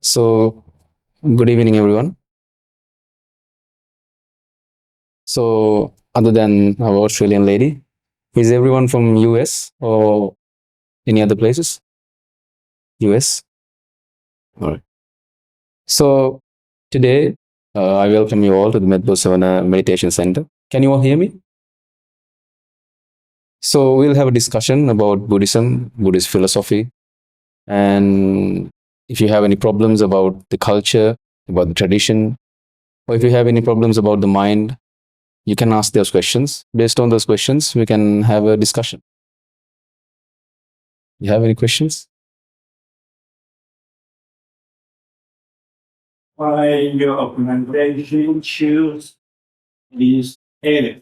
So, good evening, everyone. So, other than our Australian lady, is everyone from US or any other places? US. All right. So, today I welcome you all to the Medbosavana Meditation Center. Can you all hear me? So, we'll have a discussion about Buddhism, Buddhist philosophy, and if you have any problems about the culture, about the tradition, or if you have any problems about the mind, you can ask those questions. Based on those questions, we can have a discussion. You have any questions? Why your organization choose this area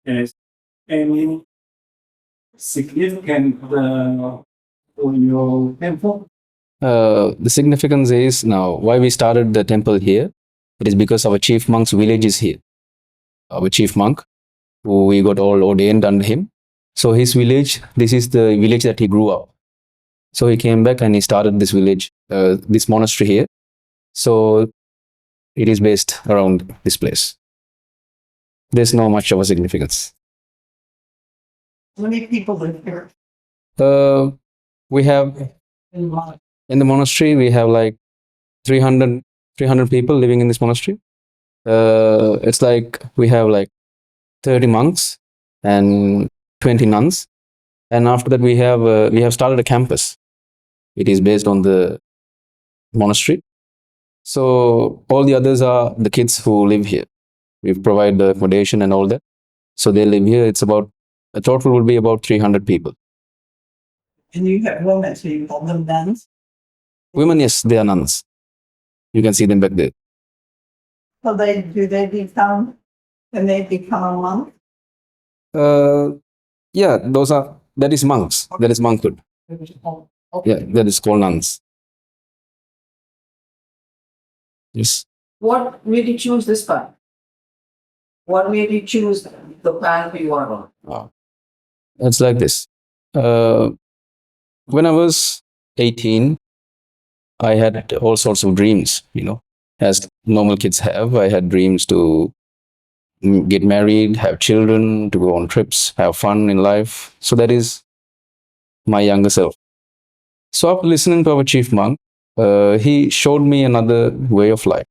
as any significant for your temple? The significance is now why we started the temple here. It is because our chief monk's village is here. Our chief monk, who we got all ordained under him. So his village, this is the village that he grew up. So he came back and he started this village, this monastery here. So it is based around this place. There's no much of a significance. How many people live here? We have in the monastery, we have like 300 people living in this monastery. It's like we have like 30 monks and 20 nuns. And after that, we have started a campus. It is based on the monastery. So all the others are the kids who live here. We provide the accommodation and all that. So they live here. It's about, a total will be about 300 people. And you have women, so you call them nuns? Women, yes, they are nuns. You can see them back there. So do they become, when they become a monk? Yeah, that is monks. That is monkhood. Yeah, that is called nuns. Yes. What made you choose this path? What made you choose the path you are on? It's like this. When I was 18, I had all sorts of dreams, as normal kids have. I had dreams to get married, have children, to go on trips, have fun in life. So that is my younger self. So after listening to our chief monk, he showed me another way of life.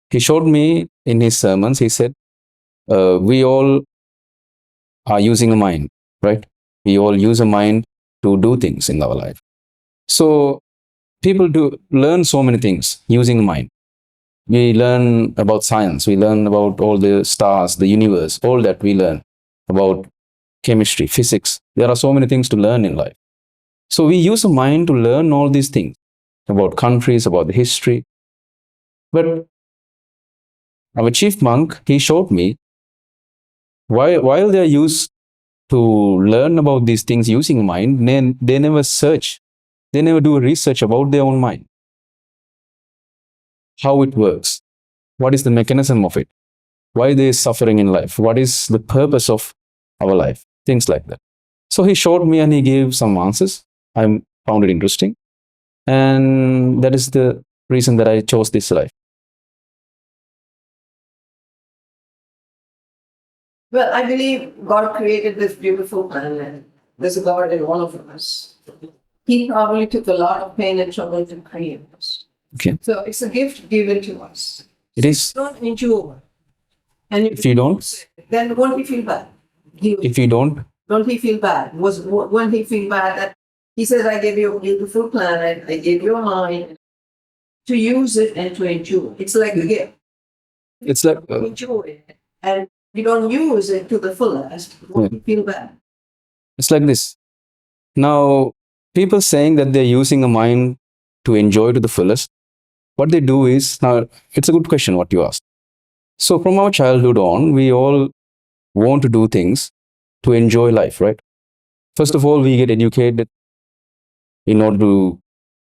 He showed me in his sermons, he said, we all are using a mind, right? We all use a mind to do things in our life. So people do learn so many things using the mind. We learn about science. We learn about all the stars, the universe, all that we learn about chemistry, physics. There are so many things to learn in life. So we use a mind to learn all these things about countries, about the history. But our chief monk, he showed me while they are used to learn about these things using mind, they never search. They never do a research about their own mind. How it works. What is the mechanism of it? Why there is suffering in life? What is the purpose of our life? Things like that. So he showed me and he gave some answers. I found it interesting. And that is the reason that I chose this life. Well, I believe God created this beautiful planet. There's a God in all of us. He probably took a lot of pain and trouble to create us. Okay. So it's a gift given to us. It is. Don't enjoy. And If you don't, then won't he feel bad? if you don't, Don't he feel bad? Won't he feel bad that he says, I gave you a beautiful planet, I gave you a mind to use it and to enjoy. It's like a gift. it's like, Enjoy it. And you don't use it to the fullest, won't you feel bad? it's like this. Now, people saying that they're using a mind to enjoy to the fullest, what they do is, now, it's a good question what you asked. So from our childhood on, we all want to do things to enjoy life, right? First of all, we get educated in order to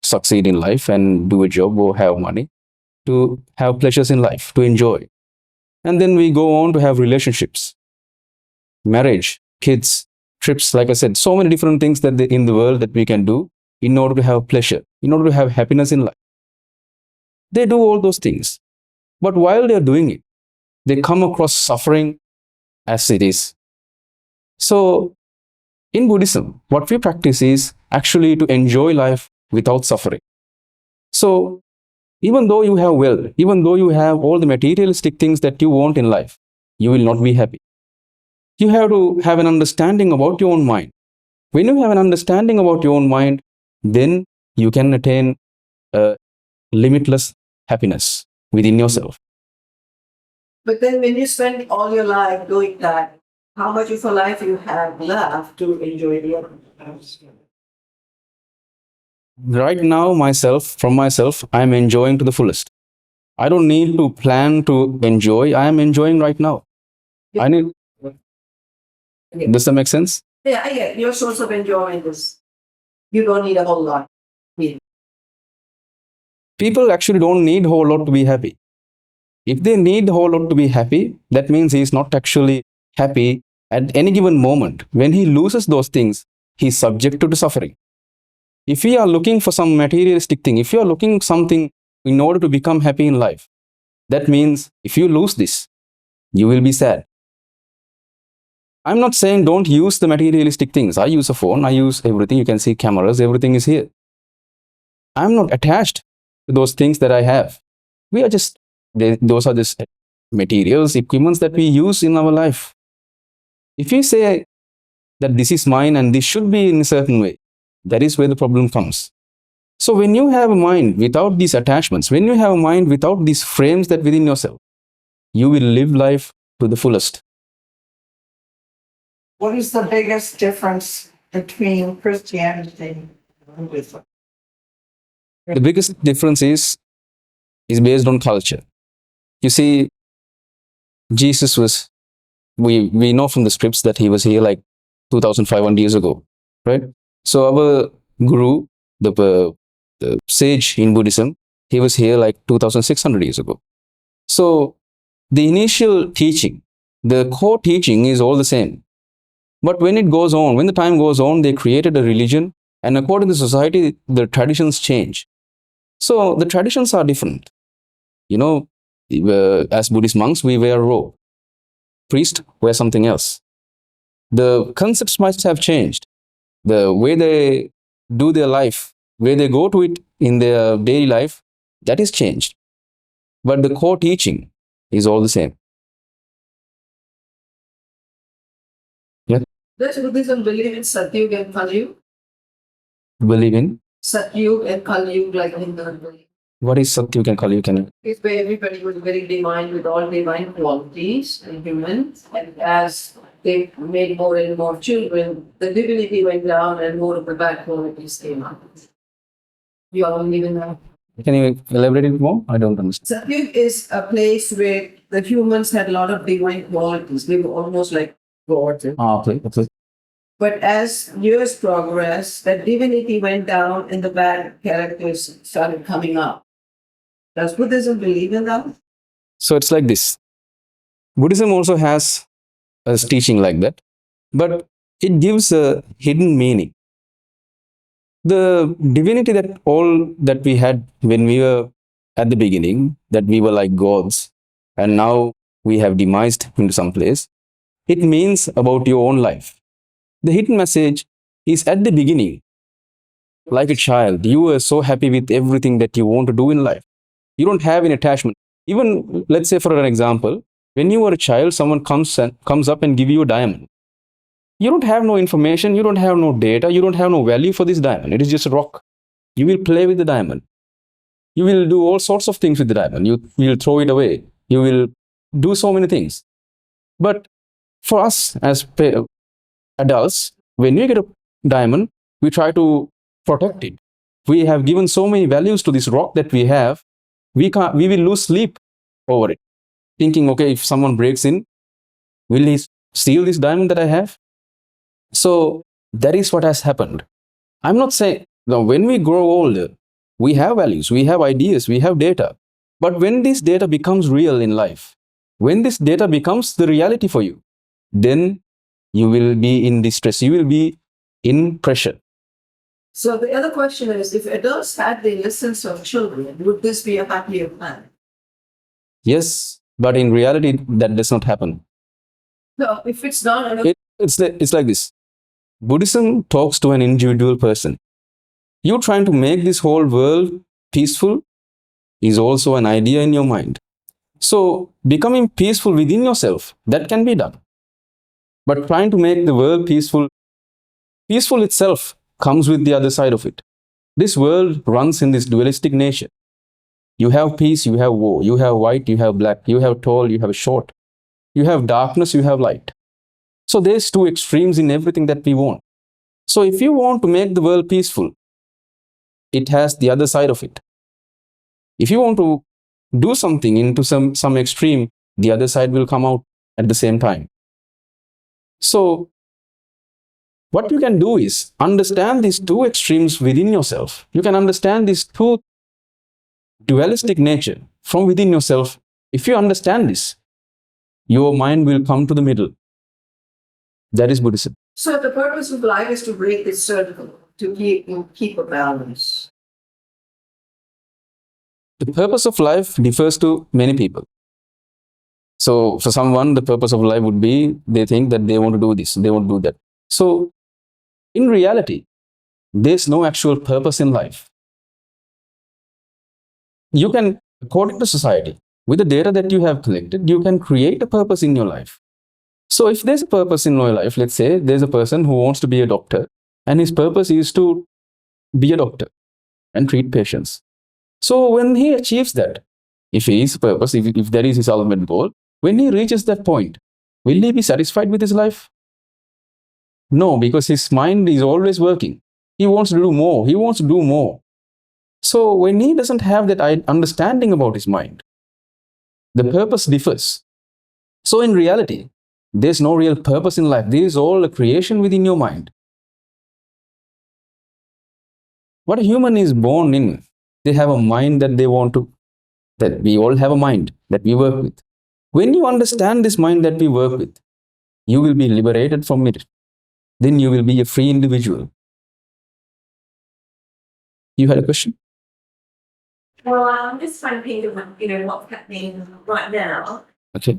succeed in life and do a job or have money, to have pleasures in life, to enjoy. And then we go on to have relationships, marriage, kids, trips, like I said, so many different things that in the world that we can do in order to have pleasure, in order to have happiness in life. They do all those things. But while they're doing it, they come across suffering as it is. So, in Buddhism, what we practice is actually to enjoy life without suffering. So, even though you have wealth, even though you have all the materialistic things that you want in life, you will not be happy. You have to have an understanding about your own mind. When you have an understanding about your own mind, then you can attain limitless happiness within yourself. But then when you spend all your life doing that, how much of a life you have left to enjoy the other? Right now, from myself, I'm enjoying to the fullest. I don't need to plan to enjoy. I am enjoying right now. I need. Does that make sense? Yeah, I get your source of enjoyment is you don't need a whole lot. People actually don't need a whole lot to be happy. If they need a whole lot to be happy, that means he's not actually happy at any given moment. When he loses those things, he's subject to suffering. If we are looking for some materialistic thing, if you are looking something in order to become happy in life, that means if you lose this, you will be sad. I'm not saying don't use the materialistic things. I use a phone, I use everything. You can see cameras, everything is here. I'm not attached to those things that I have. Those are just materials, equipments that we use in our life. If you say that this is mine and this should be in a certain way, that is where the problem comes. So when you have a mind without these attachments, when you have a mind without these frames that within yourself, you will live life to the fullest. What is the biggest difference between Christianity and Buddhism? The biggest difference is based on culture. You see, Jesus was, we know from the scripts that he was here like 2,500 years ago, right? So our guru, the sage in Buddhism, he was here like 2,600 years ago. So the initial teaching, the core teaching is all the same. But when it goes on, when the time goes on, they created a religion, and according to society, the traditions change. So the traditions are different. You know, as Buddhist monks, we wear a robe. Priests wear something else. The concepts must have changed. The way they do their life, where they go to it in their daily life, that is changed. But the core teaching is all the same. Yeah. Does Buddhism believe in Satyuga and Kali? Believe in? Satyuga and Kali, like Hindu believe. What is Satyuga and Kali? It's where everybody was very divine with all divine qualities and humans. And as they made more and more children, the divinity went down and more of the bad qualities came up. You all believe in that? Can you elaborate it more? I don't understand. Satyuga is a place where the humans had a lot of divine qualities. They were almost like gods. Okay. But as years progressed, that divinity went down and the bad characters started coming up. Does Buddhism believe in that? So it's like this. Buddhism also has a teaching like that, but it gives a hidden meaning. The divinity that we had when we were at the beginning, that we were like gods, and now we have demised into some place, it means about your own life. The hidden message is at the beginning, like a child, you were so happy with everything that you want to do in life. You don't have any attachment. Even, let's say for an example, when you were a child, someone comes up and give you a diamond. You don't have no information, you don't have no data, you don't have no value for this diamond. It is just a rock. You will play with the diamond. You will do all sorts of things with the diamond. You will throw it away. You will do so many things. But for us as adults, when we get a diamond, we try to protect it. We have given so many values to this rock that we have. We will lose sleep over it, thinking, okay, if someone breaks in, will he steal this diamond that I have? So that is what has happened. I'm not saying, now when we grow older, we have values, we have ideas, we have data. But when this data becomes real in life, when this data becomes the reality for you, then you will be in distress, you will be in pressure. So the other question is, if adults had the innocence of children, would this be a happier planet? Yes, but in reality, that does not happen. No, if it's not enough, It's like this. Buddhism talks to an individual person. You trying to make this whole world peaceful is also an idea in your mind. So becoming peaceful within yourself, that can be done. But trying to make the world peaceful itself comes with the other side of it. This world runs in this dualistic nature. You have peace, you have war. You have white, you have black. You have tall, you have short. You have darkness, you have light. So there's two extremes in everything that we want. So if you want to make the world peaceful, it has the other side of it. If you want to do something into some extreme, the other side will come out at the same time. So what you can do is understand these two extremes within yourself. You can understand these two dualistic nature from within yourself. If you understand this, your mind will come to the middle. That is Buddhism. so the purpose of life is to break this circle, to keep a balance. The purpose of life differs to many people. So for someone, the purpose of life would be, they think that they want to do this, they want to do that. So in reality, there's no actual purpose in life. You can, according to society, with the data that you have collected, you can create a purpose in your life. So if there's a purpose in your life, let's say there's a person who wants to be a doctor, and his purpose is to be a doctor and treat patients. So when he achieves that, if he is purpose, if that is his ultimate goal, when he reaches that point, will he be satisfied with his life? No, because his mind is always working. He wants to do more. He wants to do more. So when he doesn't have that understanding about his mind, the purpose differs. So in reality, there's no real purpose in life. This is all a creation within your mind. What a human is born in, they have a mind that they want to, that we all have a mind that we work with. When you understand this mind that we work with, you will be liberated from it. Then you will be a free individual. You had a question? Well, I'm just trying to think of, what's happening right now Okay.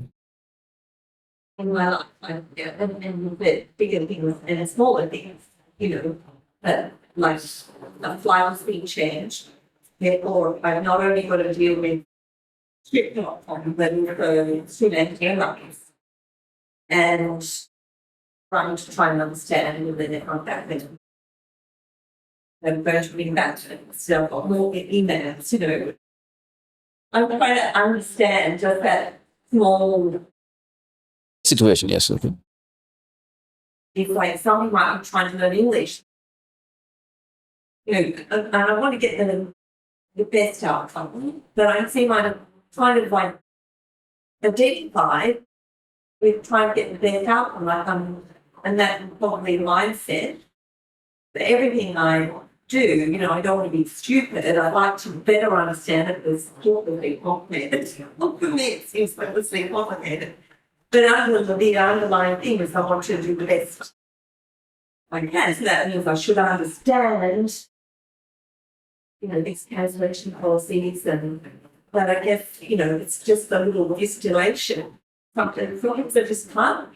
in my life, and the bigger things and the smaller things, that like the flowers being changed. Therefore, I've not only got to deal with script.com, but also student airlines. And try and understand the different happening. And virtually that, so I've got more emails, I'm trying to understand just that small, Situation, yes. Okay. it's like something like I'm trying to learn English. And I want to get the best outcome, but I seem like I'm trying to like identify with trying to get the best outcome, like and that probably mindset. But everything I do, I don't want to be stupid. I like to better understand it as awfully complicated. For me, it seems hopelessly complicated. But the underlying thing is I want to do the best I can. So that means I should understand, these cancellation policies but I guess, it's just a little distillation. Something things that just can't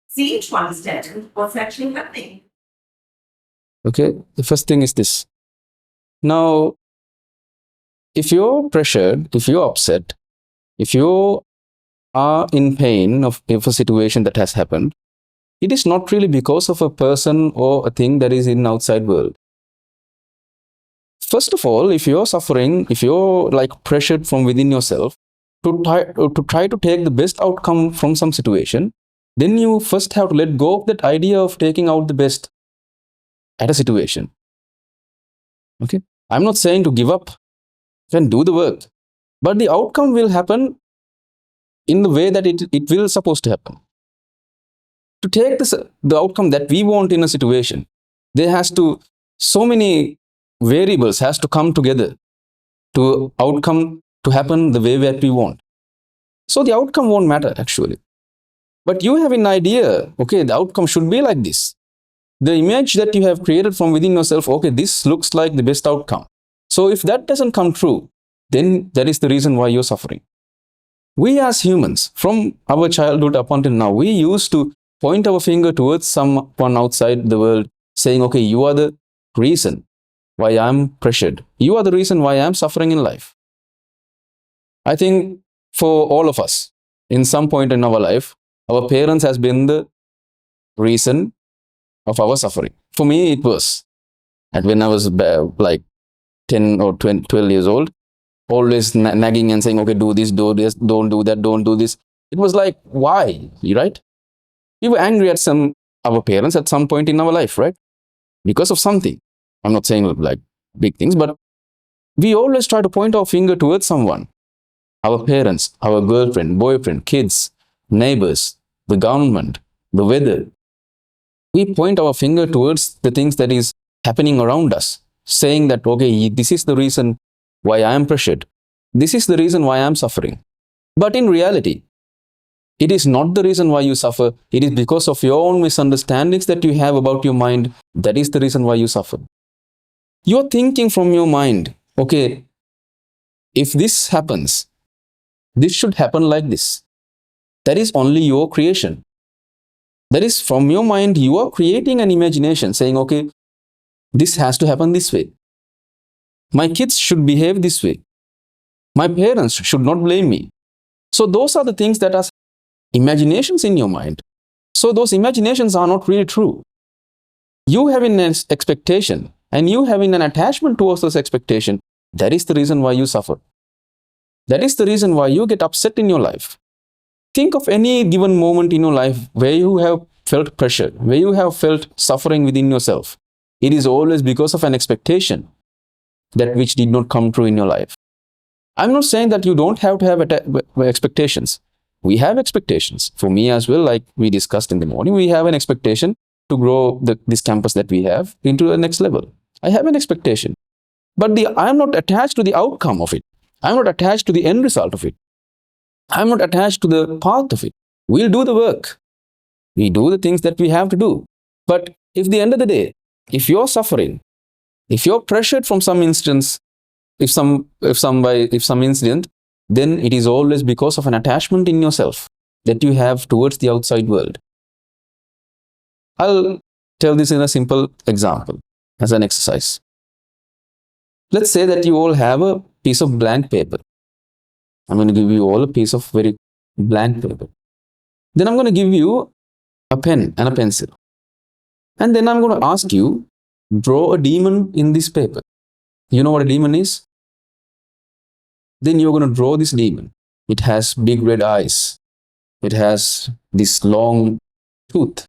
seem to understand what's actually happening. Okay. The first thing is this. Now, if you're pressured, if you're upset, if you are in pain of a situation that has happened, it is not really because of a person or a thing that is in outside world. First of all, if you're suffering, if you're like pressured from within yourself to try to take the best outcome from some situation, then you first have to let go of that idea of taking out the best at a situation. Okay. I'm not saying to give up and do the work, but the outcome will happen in the way that it will supposed to happen. To take the outcome that we want in a situation, there has to, so many variables has to come together to outcome to happen the way that we want. So the outcome won't matter actually. But you have an idea, okay, the outcome should be like this. The image that you have created from within yourself, okay, this looks like the best outcome. So if that doesn't come true, then that is the reason why you're suffering. We as humans, from our childhood up until now, we used to point our finger towards someone outside the world saying, okay, you are the reason why I'm pressured. You are the reason why I'm suffering in life. I think for all of us, in some point in our life, our parents has been the reason of our suffering. For me, it was. And when I was like 10 or 12 years old, always nagging and saying, okay, do this, don't do that, don't do this. It was like, why? Right? We were angry at our parents at some point in our life, right? Because of something. I'm not saying like big things, but we always try to point our finger towards someone. Our parents, our girlfriend, boyfriend, kids, neighbors, the government, the weather. We point our finger towards the things that is happening around us, saying that, okay, this is the reason why I am pressured. This is the reason why I am suffering. But in reality, it is not the reason why you suffer. It is because of your own misunderstandings that you have about your mind. That is the reason why you suffer. You're thinking from your mind, okay, if this happens, this should happen like this. That is only your creation. That is from your mind, you are creating an imagination saying, okay, this has to happen this way. My kids should behave this way. My parents should not blame me. So those are the things that are imaginations in your mind. So those imaginations are not really true. You having an expectation and you having an attachment towards those expectations, that is the reason why you suffer. That is the reason why you get upset in your life. Think of any given moment in your life where you have felt pressure, where you have felt suffering within yourself. It is always because of an expectation that which did not come true in your life. I'm not saying that you don't have to have expectations. We have expectations. For me as well, like we discussed in the morning, we have an expectation to grow this campus that we have into the next level. I have an expectation. But I'm not attached to the outcome of it. I'm not attached to the end result of it. I'm not attached to the path of it. We'll do the work. We do the things that we have to do. But if the end of the day, if you're suffering, if you're pressured from some instance, if some incident, then it is always because of an attachment in yourself that you have towards the outside world. I'll tell this in a simple example as an exercise. Let's say that you all have a piece of blank paper. I'm going to give you all a piece of very blank paper. Then I'm going to give you a pen and a pencil. And then I'm going to ask you, draw a demon in this paper. You know what a demon is? Then you're going to draw this demon. It has big red eyes. It has this long tooth,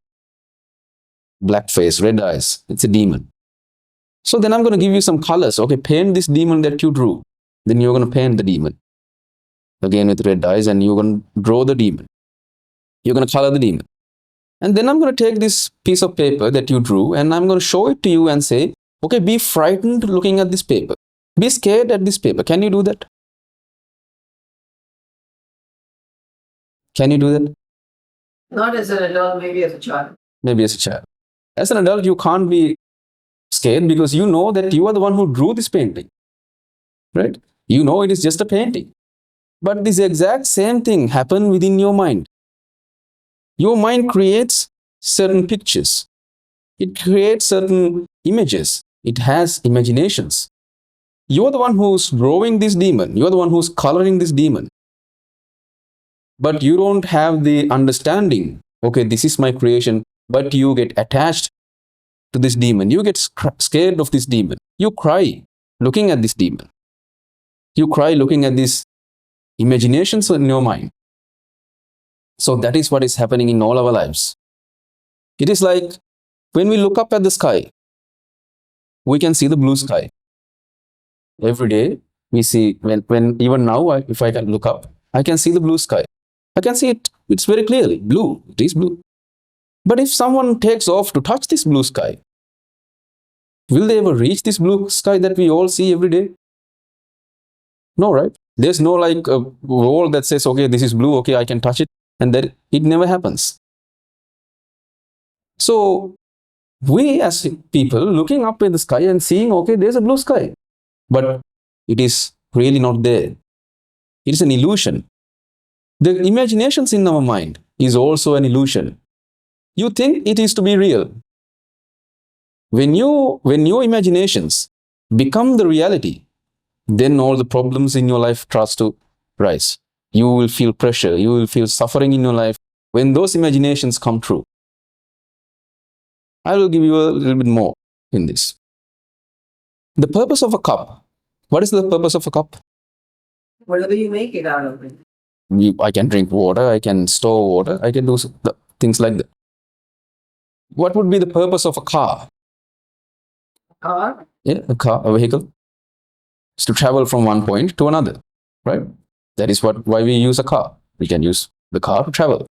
black face, red eyes. It's a demon. So then I'm going to give you some colors. Okay, paint this demon that you drew. Then you're going to paint the demon. Again with red eyes, and you're going to draw the demon. You're going to color the demon. And then I'm going to take this piece of paper that you drew and I'm going to show it to you and say, okay, be frightened looking at this paper. Be scared at this paper. Can you do that? Can you do that? Not as an adult, maybe as a child. Maybe as a child. As an adult, you can't be scared because you know that you are the one who drew this painting. Right? You know it is just a painting. But this exact same thing happened within your mind. Your mind creates certain pictures. It creates certain images. It has imaginations. You're the one who's drawing this demon. You're the one who's coloring this demon. But you don't have the understanding, okay, this is my creation, but you get attached to this demon. You get scared of this demon. You cry looking at this demon. You cry looking at these imaginations in your mind. So that is what is happening in all our lives. It is like when we look up at the sky, we can see the blue sky. Every day we see, when even now, if I can look up, I can see the blue sky. I can see it. It's very clearly blue. It is blue. But if someone takes off to touch this blue sky, will they ever reach this blue sky that we all see every day? No, right? There's no like a wall that says, okay, this is blue, okay, I can touch it. And that it never happens. So We as people looking up in the sky and seeing, okay, there's a blue sky, but it is really not there. It is an illusion. The imaginations in our mind is also an illusion. You think it is to be real. When your imaginations become the reality, then all the problems in your life starts to rise. You will feel pressure. You will feel suffering in your life when those imaginations come true. I will give you a little bit more in this. The purpose of a cup. What is the purpose of a cup? Whatever you make it out of it. I can drink water. I can store water. I can do things like that. What would be the purpose of a car? Car? Yeah, a vehicle. It's to travel from one point to another, right? That is why we use a car. We can use the car to travel.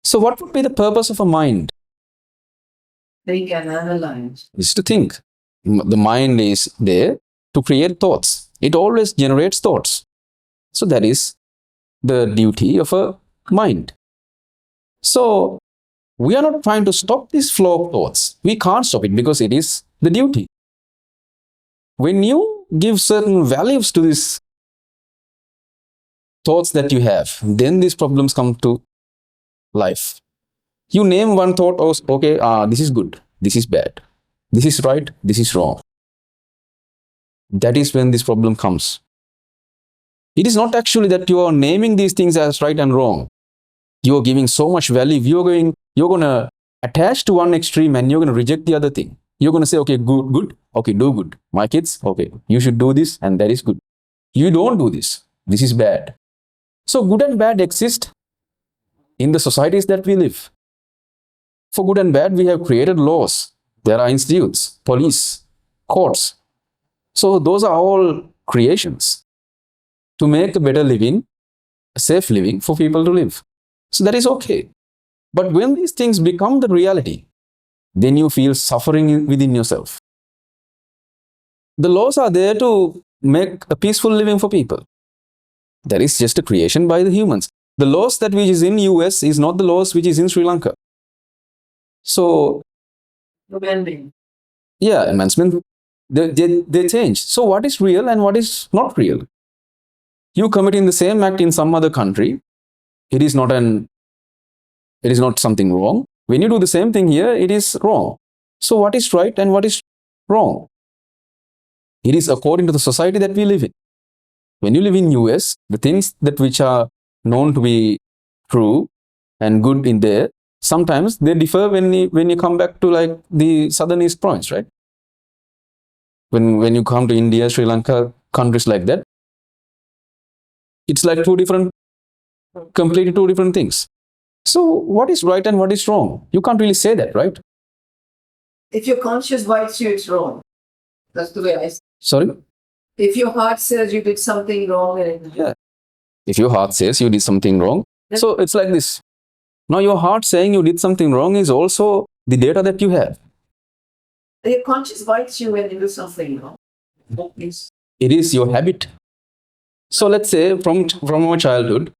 So what would be the purpose of a mind? Think and analyze. Is to think. The mind is there to create thoughts. It always generates thoughts. So that is the duty of a mind. So we are not trying to stop this flow of thoughts. We can't stop it because it is the duty. When you give certain values to these thoughts that you have, then these problems come to life. You name one thought, oh, okay, this is good, this is bad, this is right, this is wrong. That is when this problem comes. It is not actually that you are naming these things as right and wrong. You are giving so much value. You're going to attach to one extreme and you're going to reject the other thing. You're going to say, okay, good, okay, do good. My kids, okay, you should do this and that is good. You don't do this. This is bad. So good and bad exist in the societies that we live. For good and bad, we have created laws. There are institutes, police, courts. So those are all creations to make a better living, a safe living for people to live. So that is okay. But when these things become the reality, then you feel suffering within yourself. The laws are there to make a peaceful living for people. That is just a creation by the humans. The laws that which is in US is not the laws which is in Sri Lanka. So, Amending. yeah, amendment, they change. So what is real and what is not real? You committing the same act in some other country, it is not something wrong. When you do the same thing here, it is wrong. So what is right and what is wrong? It is according to the society that we live in. When you live in US, the things that which are known to be true and good in there, sometimes they differ when you come back to like the southern east province, right? When you come to India, Sri Lanka, countries like that, it's like completely two different things. So what is right and what is wrong? You can't really say that, right? If your conscience bites you, it's wrong. That's the way I see. Sorry? If your heart says you did something wrong, Yeah. If your heart says you did something wrong, so it's like this. Now your heart saying you did something wrong is also the data that you have. your conscience bites you when you do something wrong. It is your habit. So let's say from our childhood,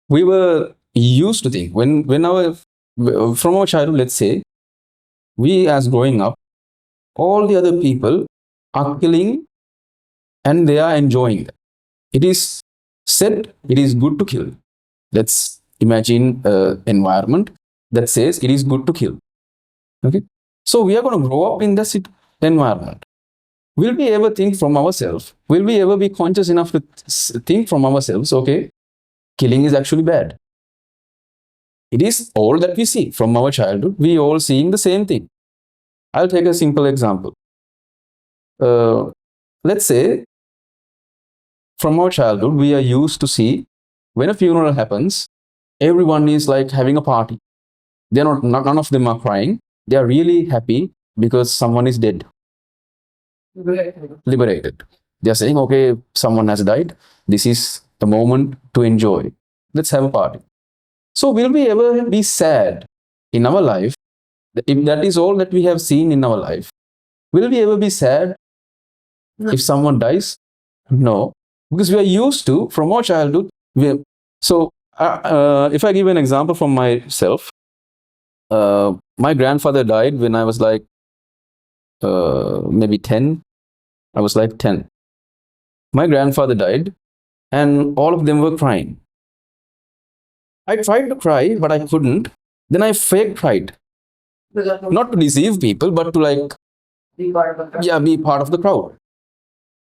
we were used to think from our childhood, let's say, we as growing up, all the other people are killing and they are enjoying that. It is said it is good to kill. Let's imagine an environment that says it is good to kill. Okay. So we are going to grow up in this environment. Will we ever think from ourselves? Will we ever be conscious enough to think from ourselves, okay, killing is actually bad? It is all that we see from our childhood. We all seeing the same thing. I'll take a simple example. Let's say from our childhood, we are used to see when a funeral happens, everyone is like having a party. None of them are crying. They are really happy because someone is dead. Liberated. They are saying, okay, someone has died. This is the moment to enjoy. Let's have a party. So will we ever be sad in our life? If that is all that we have seen in our life, will we ever be sad if someone dies? No, because we are used to, from our childhood. So if I give an example from myself, My grandfather died when I was like maybe 10. I was like 10. My grandfather died and all of them were crying. I tried to cry, but I couldn't. Then I fake cried. Not to deceive people, but to like, be part of the yeah, be part of the crowd.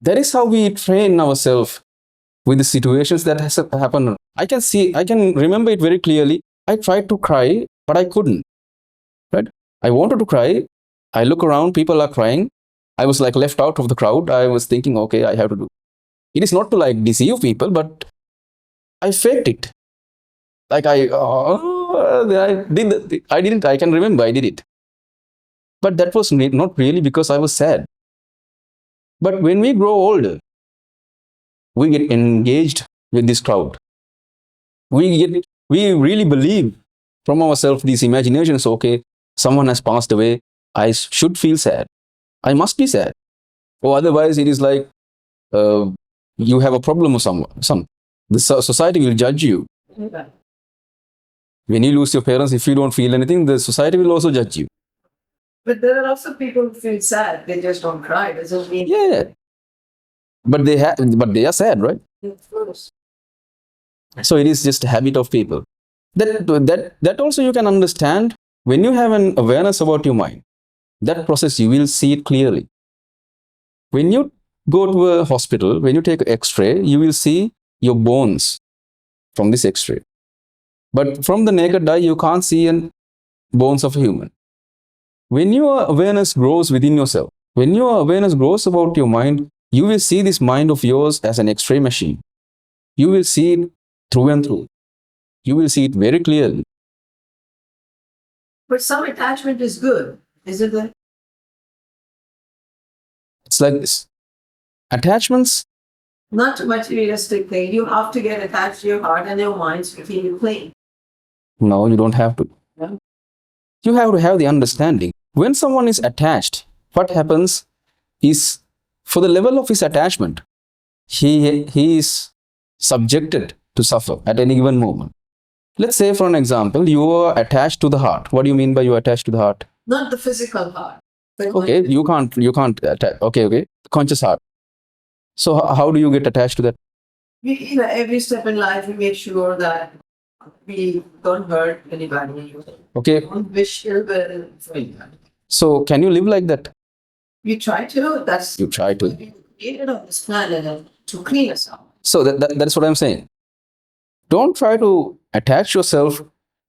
That is how we train ourselves with the situations that has happened. I can remember it very clearly. I tried to cry, but I couldn't. Right? I wanted to cry. I look around, people are crying. I was like left out of the crowd. I was thinking, okay, I have to do. It is not to like deceive people, but I faked it. Like I did. I didn't. I can remember I did it. But that was not really because I was sad. But when we grow older, we get engaged with this crowd. We really believe from ourselves these imaginations. Okay, someone has passed away. I should feel sad. I must be sad. Or otherwise, it is like you have a problem with someone. The society will judge you. Okay. When you lose your parents, if you don't feel anything, the society will also judge you. But there are also people who feel sad. They just don't cry. Doesn't mean. Yeah. But they are sad, right? Of course. So it is just a habit of people. That also you can understand when you have an awareness about your mind. That process, you will see it clearly. When you go to a hospital, when you take an X-ray, you will see your bones from this X-ray. But from the naked eye, you can't see bones of a human. When your awareness grows within yourself, when your awareness grows about your mind, you will see this mind of yours as an X-ray machine. You will see it through and through. You will see it very clearly. But some attachment is good, isn't it? It's like this. Attachments, Not a materialistic thing. You have to get attached to your heart and your mind to keep you clean. no, you don't have to. No? You have to have the understanding. When someone is attached, what happens is, for the level of his attachment, he is subjected to suffer at any given moment. Let's say, for an example, you are attached to the heart. What do you mean by you are attached to the heart? Not the physical heart. But Okay, you can't attach. Okay, conscious heart. So how do you get attached to that? every step in life, we make sure that we don't hurt anybody. Okay, Don't wish ill will for anybody. so can you live like that? We try to. That's You try to. we created on this planet to clean us up. So that's what I'm saying. Don't try to attach yourself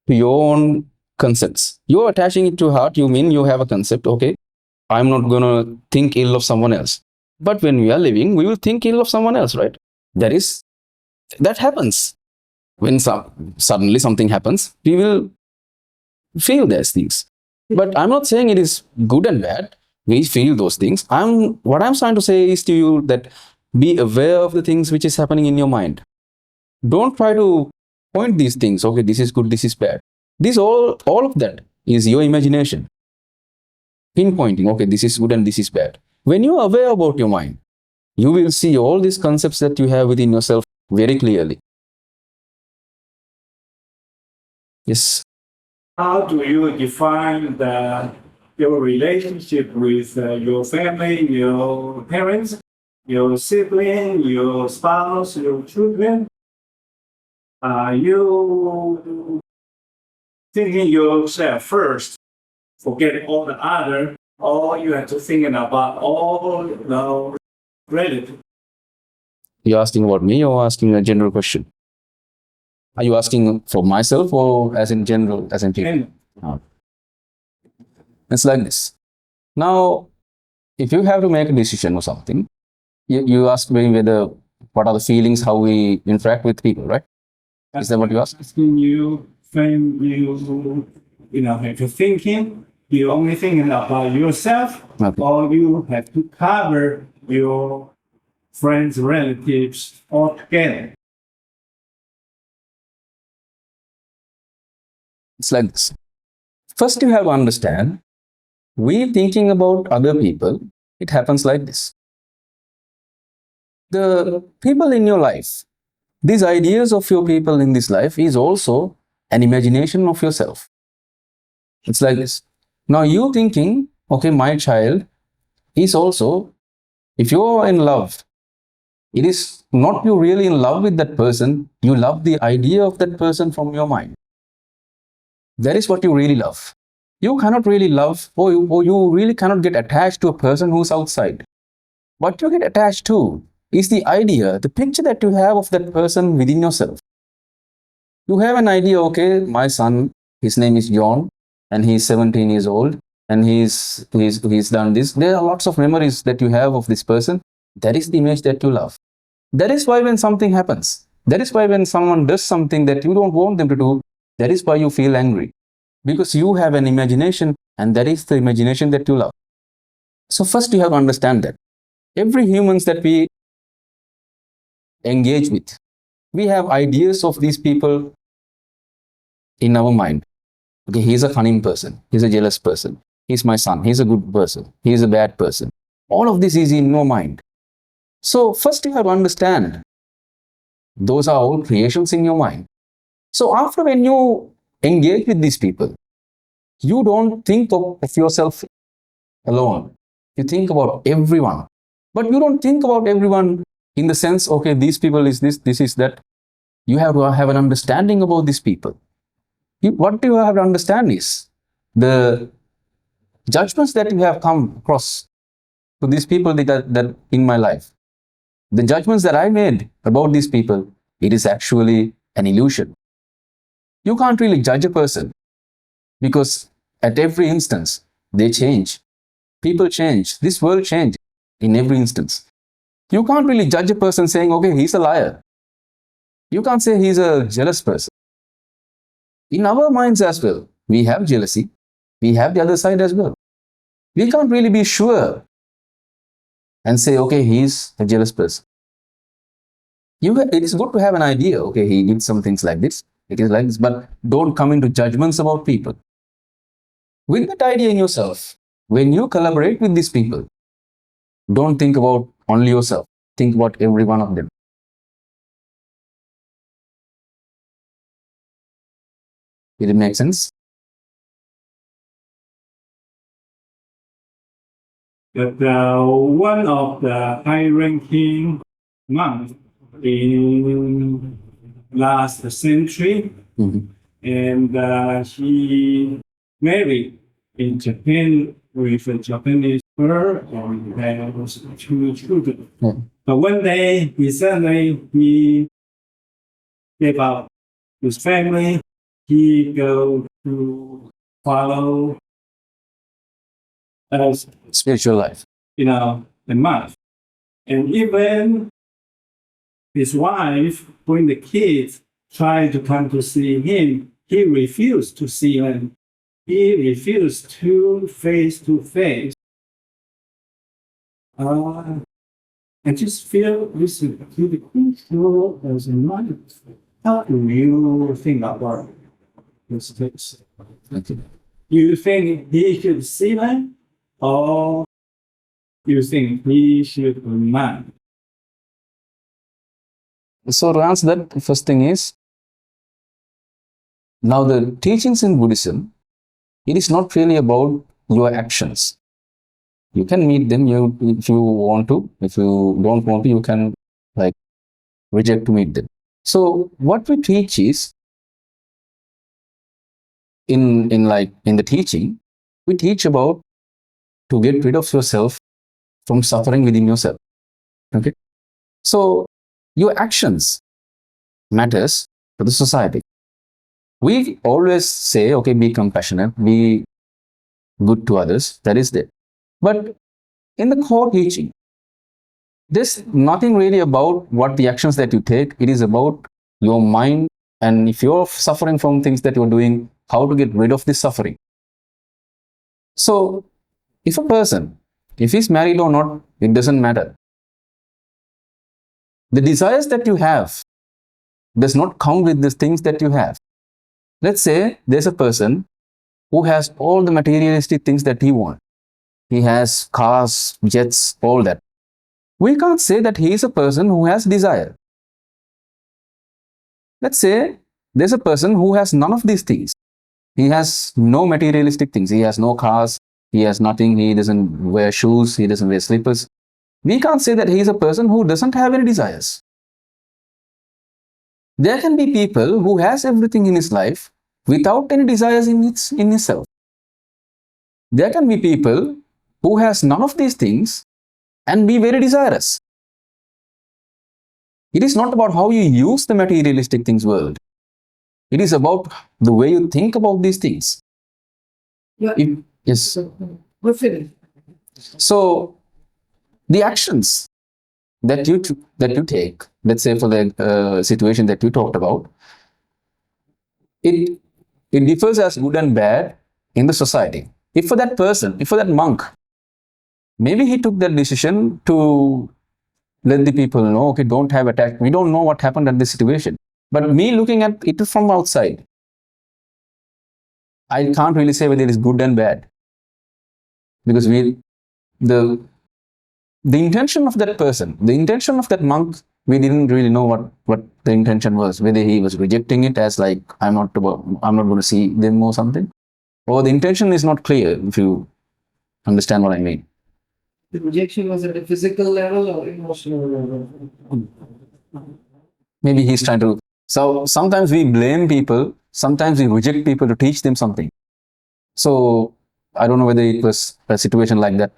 to your own concepts. You're attaching it to heart. You mean you have a concept. Okay, I'm not gonna think ill of someone else. But when we are living, we will think ill of someone else, right? That happens. When suddenly something happens, we will feel those things. But I'm not saying it is good and bad. We feel those things. What I'm trying to say is to you that be aware of the things which is happening in your mind. Don't try to point these things. Okay, this is good, this is bad. All of that is your imagination. Pinpointing, okay, this is good and this is bad. When you are aware about your mind, you will see all these concepts that you have within yourself very clearly. Yes. How do you define your relationship with your family, your parents, your sibling, your spouse, your children? Are you thinking yourself first, forget all the other, or you have to think about all the relatives? You're asking about me or asking a general question? Are you asking for myself or as in general, as in people? And It's like this. Now, if you have to make a decision or something, you ask me what are the feelings, how we interact with people, right? Is that what you ask? asking you, when if you're thinking, you're only thinking about yourself, Okay. or you have to cover your friends, relatives all together. It's like this. First, you have to understand, we thinking about other people, it happens like this. The people in your life, these ideas of your people in this life is also an imagination of yourself. It's like this. Now you thinking, okay, my child is also, if you're in love, it is not you really in love with that person, you love the idea of that person from your mind. That is what you really love. You cannot really love, or you really cannot get attached to a person who's outside. What you get attached to is the idea, the picture that you have of that person within yourself. You have an idea, okay, my son, his name is John, and he's 17 years old, and he's done this. There are lots of memories that you have of this person. That is the image that you love. That is why when something happens, that is why when someone does something that you don't want them to do, that is why you feel angry. Because you have an imagination, and that is the imagination that you love. So first you have to understand that. Every humans that we engage with, we have ideas of these people in our mind. Okay, he's a cunning person, he's a jealous person, he's my son, he's a good person, he's a bad person. All of this is in your mind. So first you have to understand, those are all creations in your mind. So after, when you engage with these people, you don't think of yourself alone. You think about everyone. But you don't think about everyone in the sense, okay, these people is this is that. You have to have an understanding about these people. What you have to understand is the judgments that you have come across to these people that in my life. The judgments that I made about these people, it is actually an illusion. You can't really judge a person, because at every instance, they change. People change. This world changes in every instance. You can't really judge a person saying, okay, he's a liar. You can't say he's a jealous person. In our minds as well, we have jealousy. We have the other side as well. We can't really be sure and say, okay, he's a jealous person. It is good to have an idea, okay, he did some things like this, it is like this, but don't come into judgments about people. With that idea in yourself, when you collaborate with these people, don't think about only yourself, think about every one of them. Did it make sense? That one of the high-ranking monks in last century, and he married in Japan with a Japanese girl, and there was 2 children. But one day, he gave up his family. He go to follow as Spiritual life. the month. And even his wife, when the kids tried to come to see him, he refused to see them. He refused to face. I just feel this is really crucial as a mind. How do you think about this case? You think he should see them, or you think he should remain? So to answer that, the first thing is, now the teachings in Buddhism, it is not really about your actions. You can meet them if you want to. If you don't want to, you can reject to meet them. So what we teach is, in the teaching, we teach about to get rid of yourself from suffering within yourself. Okay? So your actions matters to the society. We always say, okay, be compassionate, be good to others, that is there. But in the core teaching, there's nothing really about what the actions that you take. It is about your mind, and if you're suffering from things that you're doing, how to get rid of this suffering. So if a person, if he's married or not, it doesn't matter. The desires that you have does not come with the things that you have. Let's say there's a person who has all the materialistic things that he wants. He has cars, jets, all that. We can't say that he is a person who has desire. Let's say there's a person who has none of these things. He has no materialistic things. He has no cars. He has nothing. He doesn't wear shoes. He doesn't wear slippers. We can't say that he is a person who doesn't have any desires. There can be people who has everything in his life without any desires in himself. There can be people who has none of these things and be very desirous. It is not about how you use the materialistic things world. It is about the way you think about these things. Yeah. Yes. We're finished. So the actions that you take, let's say for the situation that you talked about, it differs as good and bad in the society. If for that person, if for that monk, maybe he took that decision to let the people know, okay, don't have attack. We don't know what happened at this situation. But me looking at it from outside, I can't really say whether it is good and bad. Because the intention of that person, the intention of that monk, we didn't really know what the intention was. Whether he was rejecting it as like, I'm not going to see them or something. Or the intention is not clear, if you understand what I mean. The rejection was at a physical level or emotional level? Maybe he's trying to. So sometimes we blame people, sometimes we reject people to teach them something. So I don't know whether it was a situation like that.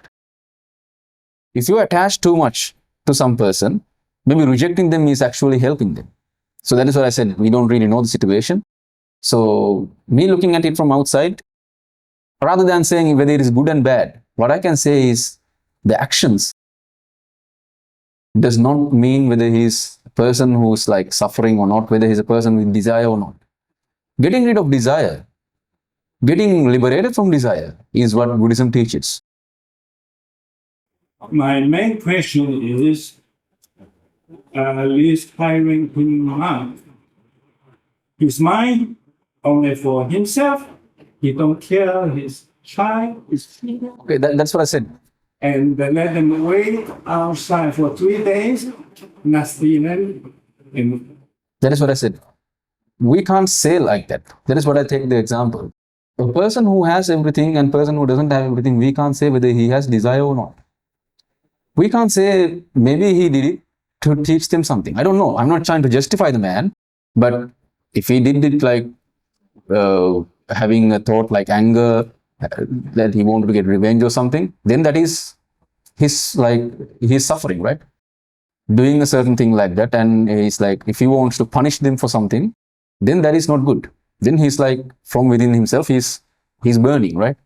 If you attach too much to some person, maybe rejecting them is actually helping them. So that is what I said. We don't really know the situation. So me looking at it from outside, rather than saying whether it is good and bad, what I can say is the actions does not mean whether he's a person who's like suffering or not, whether he's a person with desire or not. Getting rid of desire, getting liberated from desire is what Buddhism teaches. My main question is, Liz hiring him monk. His mind only for himself. He don't care his child, his children. Okay, that's what I said. And they let him wait outside for 3 days, not stealing. And That is what I said. We can't say like that. That is what I take the example. A person who has everything and person who doesn't have everything, we can't say whether he has desire or not. We can't say maybe he did it to teach them something. I don't know. I'm not trying to justify the man, but if he did it like having a thought like anger, that he wanted to get revenge or something, then that is he's suffering, right? Doing a certain thing like that, and he's like, if he wants to punish them for something, then that is not good. Then he's like, from within himself, he's burning, right?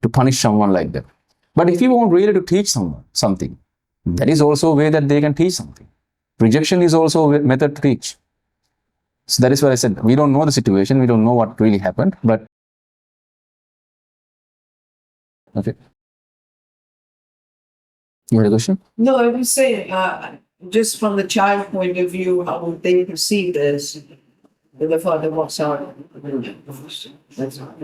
To punish someone like that. But if you want really to teach someone something, that is also a way that they can teach something. Rejection is also a method to teach. So that is what I said. We don't know the situation. We don't know what really happened, but okay. You had a question? No, I was saying, just from the child point of view, how would they perceive this? When the father walks out. That's all.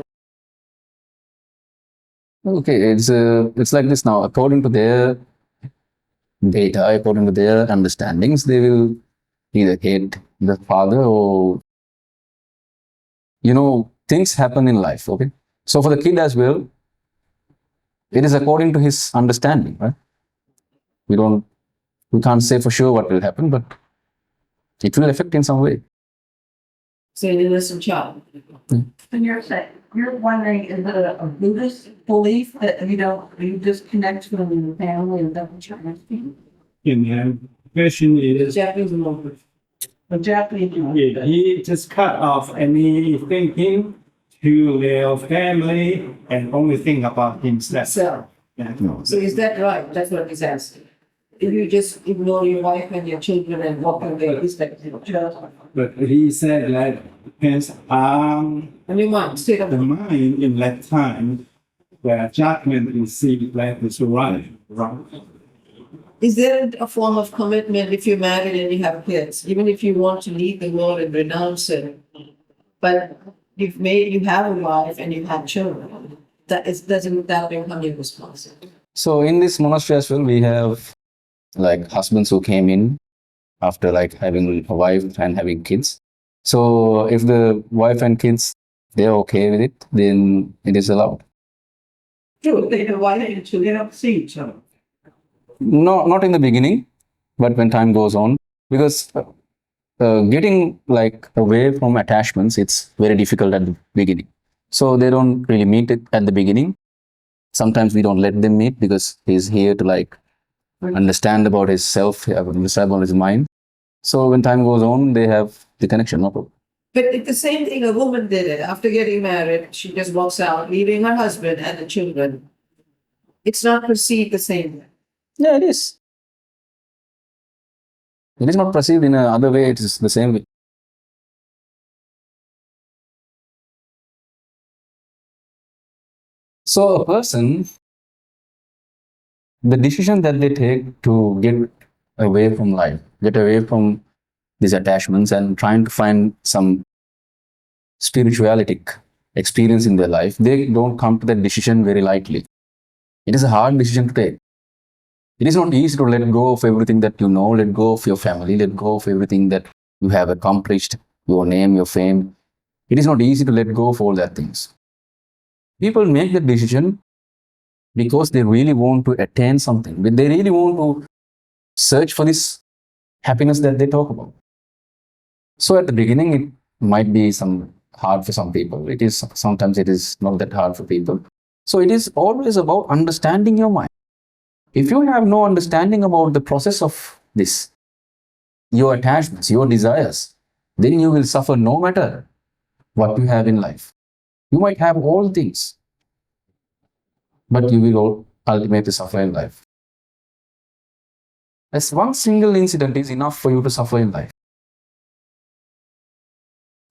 Okay, it's like this now. According to their data, according to their understandings, they will either hate the father or, things happen in life, okay? So for the kid as well, it is according to his understanding, right? We can't say for sure what will happen, but it will affect in some way. Say an innocent child. And you're wondering, is it a Buddhist belief that you disconnect from your family and don't Chinese people? in the question is, Japanese language. The Japanese one. he just cut off any thinking to their family and only think about himself. So, Yeah. so is that right? That's what he's asking. If you just ignore your wife and your children and walk away, is that But he said that depends on and your mind, state of the mind in that time, the judgment is seen that is right. Is there a form of commitment if you're married and you have kids, even if you want to leave the world and renounce it, but you have a wife and you have children, doesn't that become your responsibility? So in this monastery as well, we have like husbands who came in after like having a wife and having kids. So if the wife and kids they're okay with it, then it is allowed. True, they have one age, so they don't see each other. No, not in the beginning, but when time goes on, because getting like away from attachments, it's very difficult at the beginning. So they don't really meet it at the beginning. Sometimes we don't let them meet because he's here to like understand about his self, understand about his mind. So when time goes on, they have the connection. No problem. But it's the same thing a woman did it. After getting married, she just walks out, leaving her husband and the children. It's not perceived the same way. Yeah, it is. It is not perceived in another way. It is the same way. So a person, the decision that they take to get away from life, get away from these attachments and trying to find some spirituality experience in their life, they don't come to that decision very lightly. It is a hard decision to take. It is not easy to let go of everything that you know, let go of your family, let go of everything that you have accomplished, your name, your fame. It is not easy to let go of all that things. People make that decision because they really want to attain something. They really want to search for this happiness that they talk about. So at the beginning, it might be some hard for some people. It is sometimes it is not that hard for people. So it is always about understanding your mind. If you have no understanding about the process of this, your attachments, your desires, then you will suffer no matter what you have in life. You might have all things, but you will ultimately suffer in life. As one single incident is enough for you to suffer in life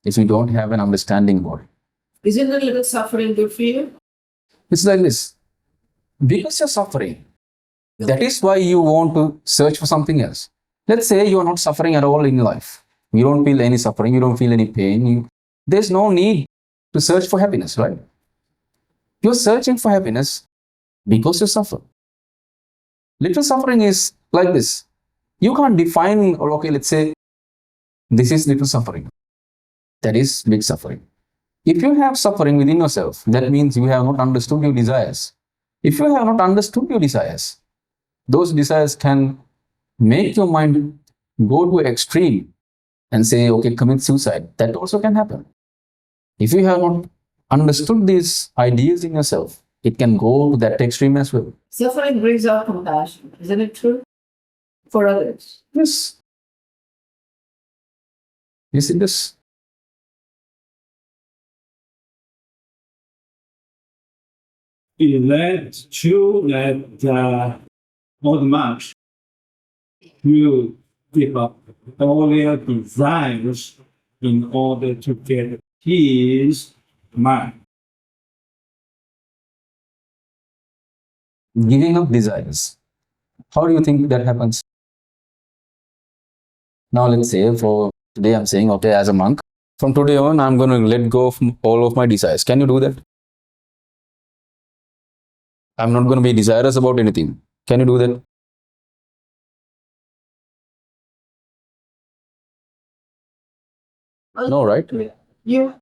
if you don't have an understanding about it. Isn't a little suffering good for you? It's like this. Because you're suffering, that is why you want to search for something else. Let's say you are not suffering at all in life. You don't feel any suffering, you don't feel any pain. There's no need to search for happiness, right? You're searching for happiness because you suffer. Little suffering is like this. You can't define, or okay, let's say this is little suffering. That is big suffering. If you have suffering within yourself, that means you have not understood your desires. If you have not understood your desires, those desires can make your mind go to extreme and say, okay, commit suicide. That also can happen. If you have not understood these ideas in yourself, it can go to that extreme as well. Suffering brings out compassion, isn't it true? For others. Yes. Yes, it does. It led to that old monk will give up all their desires in order to get his mind. Giving up desires. How do you think that happens? Now, let's say for today, I'm saying, okay, as a monk, from today on, I'm going to let go of all of my desires. Can you do that? I'm not going to be desirous about anything. Can you do that? No, right? Yeah.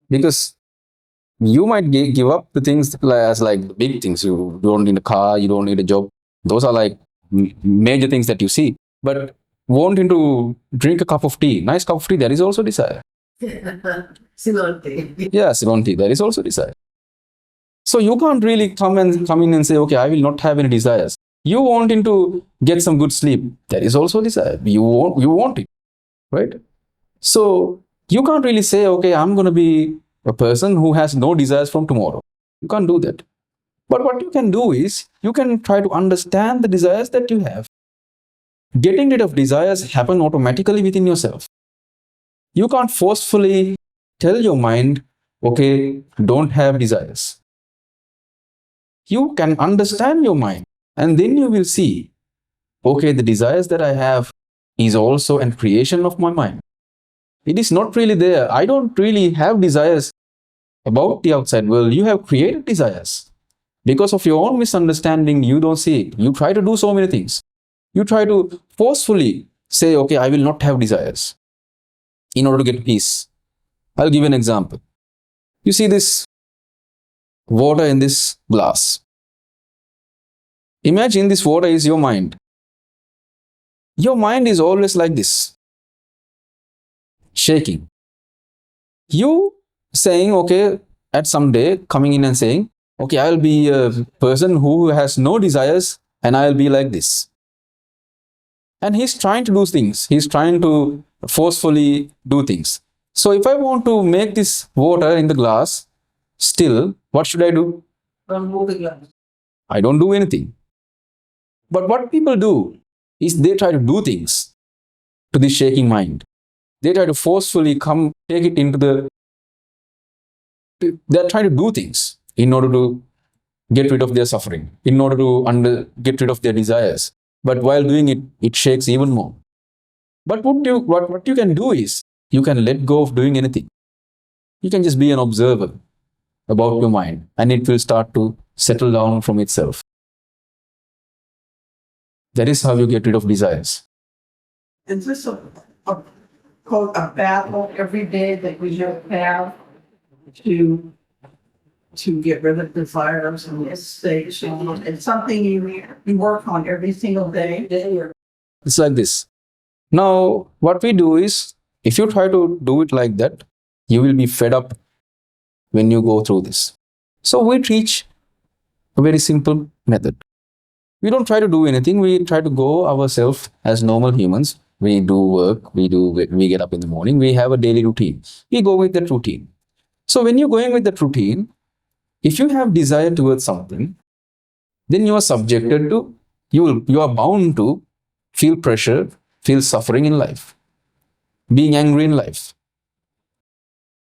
Because you might give up the things as like big things. You don't need a car, you don't need a job. Those are like major things that you see. But wanting to drink a cup of tea, nice cup of tea, that is also desire. Silonte. Yeah, Silonti, that is also desire. So you can't really come in and say, okay, I will not have any desires. You wanting to get some good sleep, that is also desire. You want it, right? So you can't really say, okay, I'm going to be a person who has no desires from tomorrow. You can't do that. But what you can do is, you can try to understand the desires that you have. Getting rid of desires happen automatically within yourself. You can't forcefully tell your mind, okay, don't have desires. You can understand your mind, and then you will see, okay, the desires that I have is also a creation of my mind. It is not really there. I don't really have desires about the outside world. You have created desires. Because of your own misunderstanding, you don't see it. You try to do so many things. You try to forcefully say, okay, I will not have desires in order to get peace. I'll give you an example. You see this water in this glass. Imagine this water is your mind. Your mind is always like this, shaking. You saying, okay, at some day coming in and saying, okay, I'll be a person who has no desires and I'll be like this. And he's trying to do things. He's trying to forcefully do things. So if I want to make this water in the glass still, what should I do? Remove the glass. I don't do anything. But what people do is they try to do things to this shaking mind. They try to forcefully take it into the... They're trying to do things in order to get rid of their suffering, in order to get rid of their desires. But while doing it, it shakes even more. But what you can do is, you can let go of doing anything. You can just be an observer about your mind, and it will start to settle down from itself. That is how you get rid of desires. Is this a quote, a battle every day that we have to get rid of desires and this stage? It's something you work on every single day. It's like this. Now, what we do is, if you try to do it like that, you will be fed up when you go through this. So we teach a very simple method. We don't try to do anything. We try to go ourselves as normal humans. We do work. We get up in the morning. We have a daily routine. We go with that routine. So when you're going with that routine, if you have desire towards something, then you are subjected to, you are bound to feel pressure, feel suffering in life, being angry in life.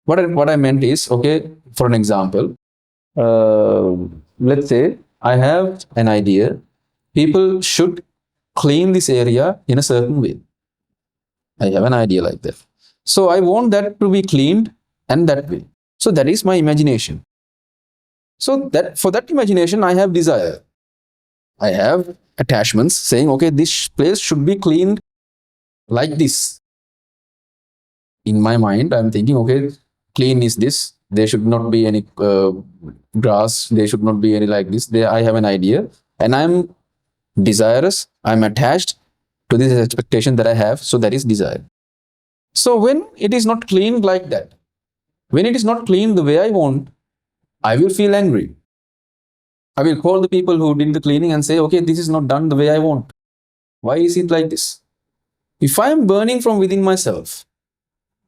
What I meant is, okay, for an example, let's say I have an idea, people should clean this area in a certain way. I have an idea like that. So I want that to be cleaned and that way. So that is my imagination. So that for that imagination, I have desire. I have attachments saying, okay, this place should be cleaned like this. In my mind, I'm thinking, okay, clean is this. There should not be any grass. There should not be any like this. I have an idea, and I'm desirous. I'm attached to this expectation that I have. So that is desire. So when it is not cleaned like that, when it is not cleaned the way I want, I will feel angry. I will call the people who did the cleaning and say, okay, this is not done the way I want. Why is it like this? If I am burning from within myself,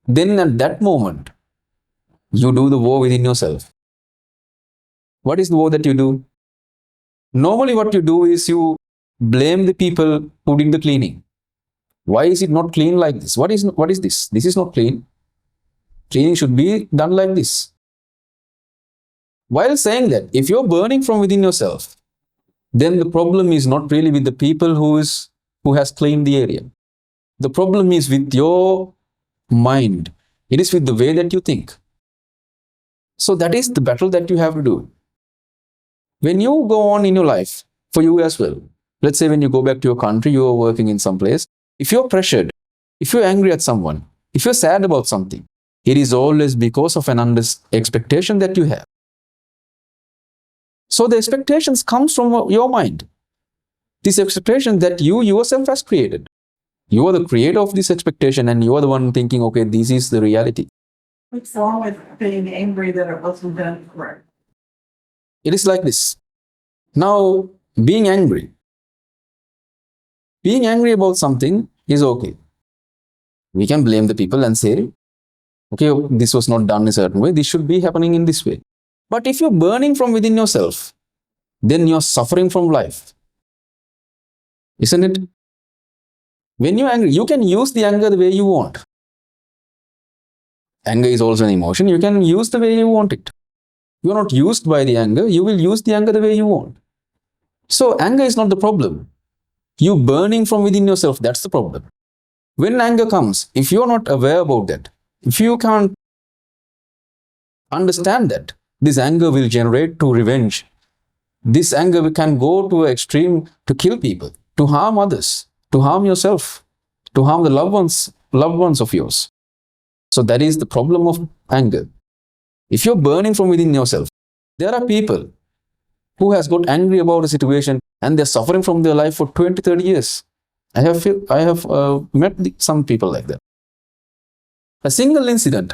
then at that moment, you do the war within yourself. What is the war that you do? Normally what you do is you blame the people who did the cleaning. Why is it not clean like this? What is this? This is not clean. Cleaning should be done like this. While saying that, if you're burning from within yourself, then the problem is not really with the people who has cleaned the area. The problem is with your mind. It is with the way that you think. So that is the battle that you have to do. When you go on in your life, for you as well, let's say when you go back to your country, you are working in some place, if you're pressured, if you're angry at someone, if you're sad about something, it is always because of an expectation that you have. So the expectations comes from your mind. This expectation that you yourself has created. You are the creator of this expectation, and you are the one thinking, okay, this is the reality. What's wrong with being angry that it wasn't done correct? It is like this. Now, being angry about something is okay. We can blame the people and say, okay, this was not done in a certain way. This should be happening in this way. But if you're burning from within yourself, then you're suffering from life. Isn't it? When you're angry, you can use the anger the way you want. Anger is also an emotion. You can use the way you want it. You are not used by the anger. You will use the anger the way you want. So anger is not the problem. You burning from within yourself, that's the problem. When anger comes, if you're not aware about that, if you can't understand that, this anger will generate to revenge. This anger can go to an extreme to kill people, to harm others, to harm yourself, to harm the loved ones of yours. So that is the problem of anger. If you're burning from within yourself, there are people who has got angry about a situation and they're suffering from their life for 20, 30 years. I have met some people like that. A single incident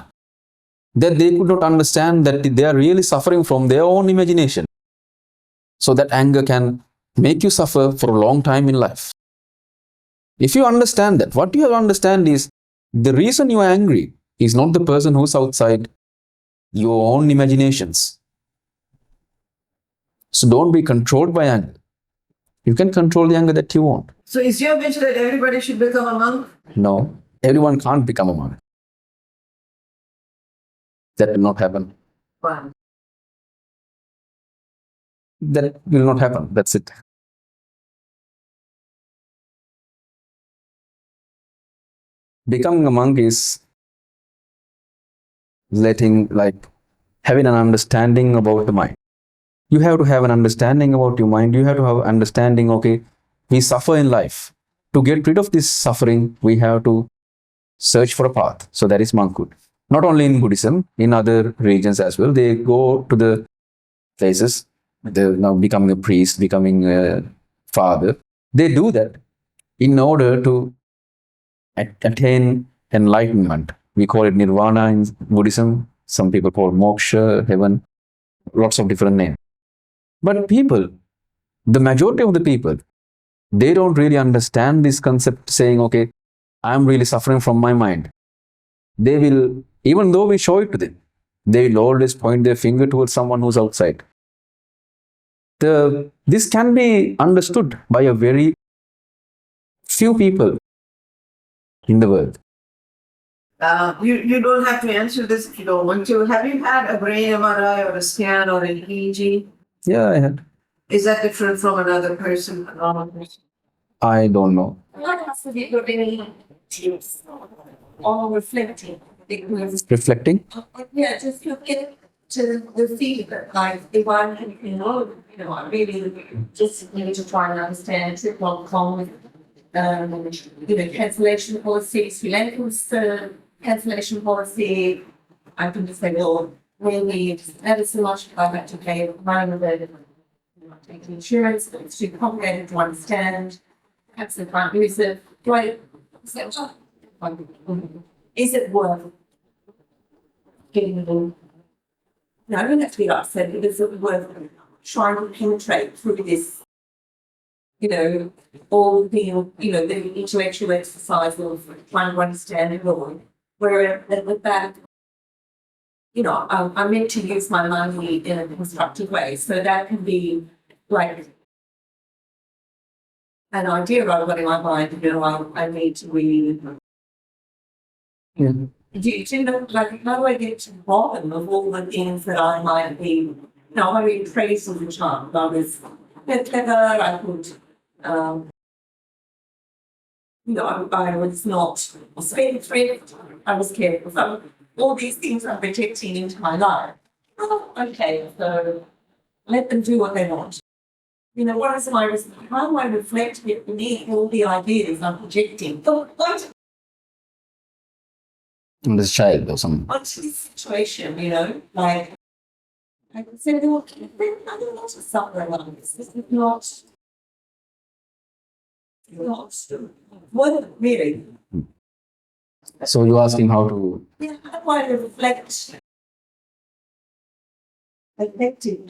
that they could not understand that they are really suffering from their own imagination. So that anger can make you suffer for a long time in life. If you understand that, what you have to understand is the reason you are angry is not the person who's outside your own imaginations. So don't be controlled by anger. You can control the anger that you want. So is your wish that everybody should become a monk? No, everyone can't become a monk. That will not happen. Wow. That will not happen. That's it. Becoming a monk is having an understanding about the mind. You have to have an understanding about your mind. You have to have understanding, okay, we suffer in life. To get rid of this suffering, we have to search for a path. So that is monkhood. Not only in Buddhism, in other religions as well. They go to the places, they're now becoming a priest, becoming a father. They do that in order to attain enlightenment. We call it nirvana in Buddhism. Some people call moksha, heaven, lots of different names. But people, the majority of the people, they don't really understand this concept saying, okay, I'm really suffering from my mind. They will, even though we show it to them, they will always point their finger towards someone who's outside. This can be understood by a very few people in the world. You don't have to answer this if you don't want to. Have you had a brain MRI or a scan or an EEG? Yeah, I had. Is that different from another person, a normal person? I don't know. What has to be really or reflecting? Because Reflecting? yeah, just looking to the feedback, like if I'm I really just need to try and understand what comes cancellation policies, relentless cancellation policy. I can just say, well, really, that is so much I have to pay at the moment that taking insurance, but it's too complicated to understand. Perhaps they can't use it. Is it worth getting involved? No, I don't have to be upset. Is it worth trying to penetrate through this, all the intellectual exercise of trying to understand it all? Where with that, I'm meant to use my money in a constructive way. So that can be like an idea about what in my mind, I need to really. Yeah. Do you know, like, how do I get to the bottom of all the things that I might be, I mean, praise as a child. I was clever, I could, I was not spendthrift, I was careful. So all these things I'm projecting into my life. Oh, okay, so let them do what they want. How do I reflect beneath all the ideas I'm projecting? I'm this child or something. What's this situation, like, I can say, well, I don't want to suffer like this. This is not what really. So you're asking how to. Yeah, how do I reflect? Reflecting.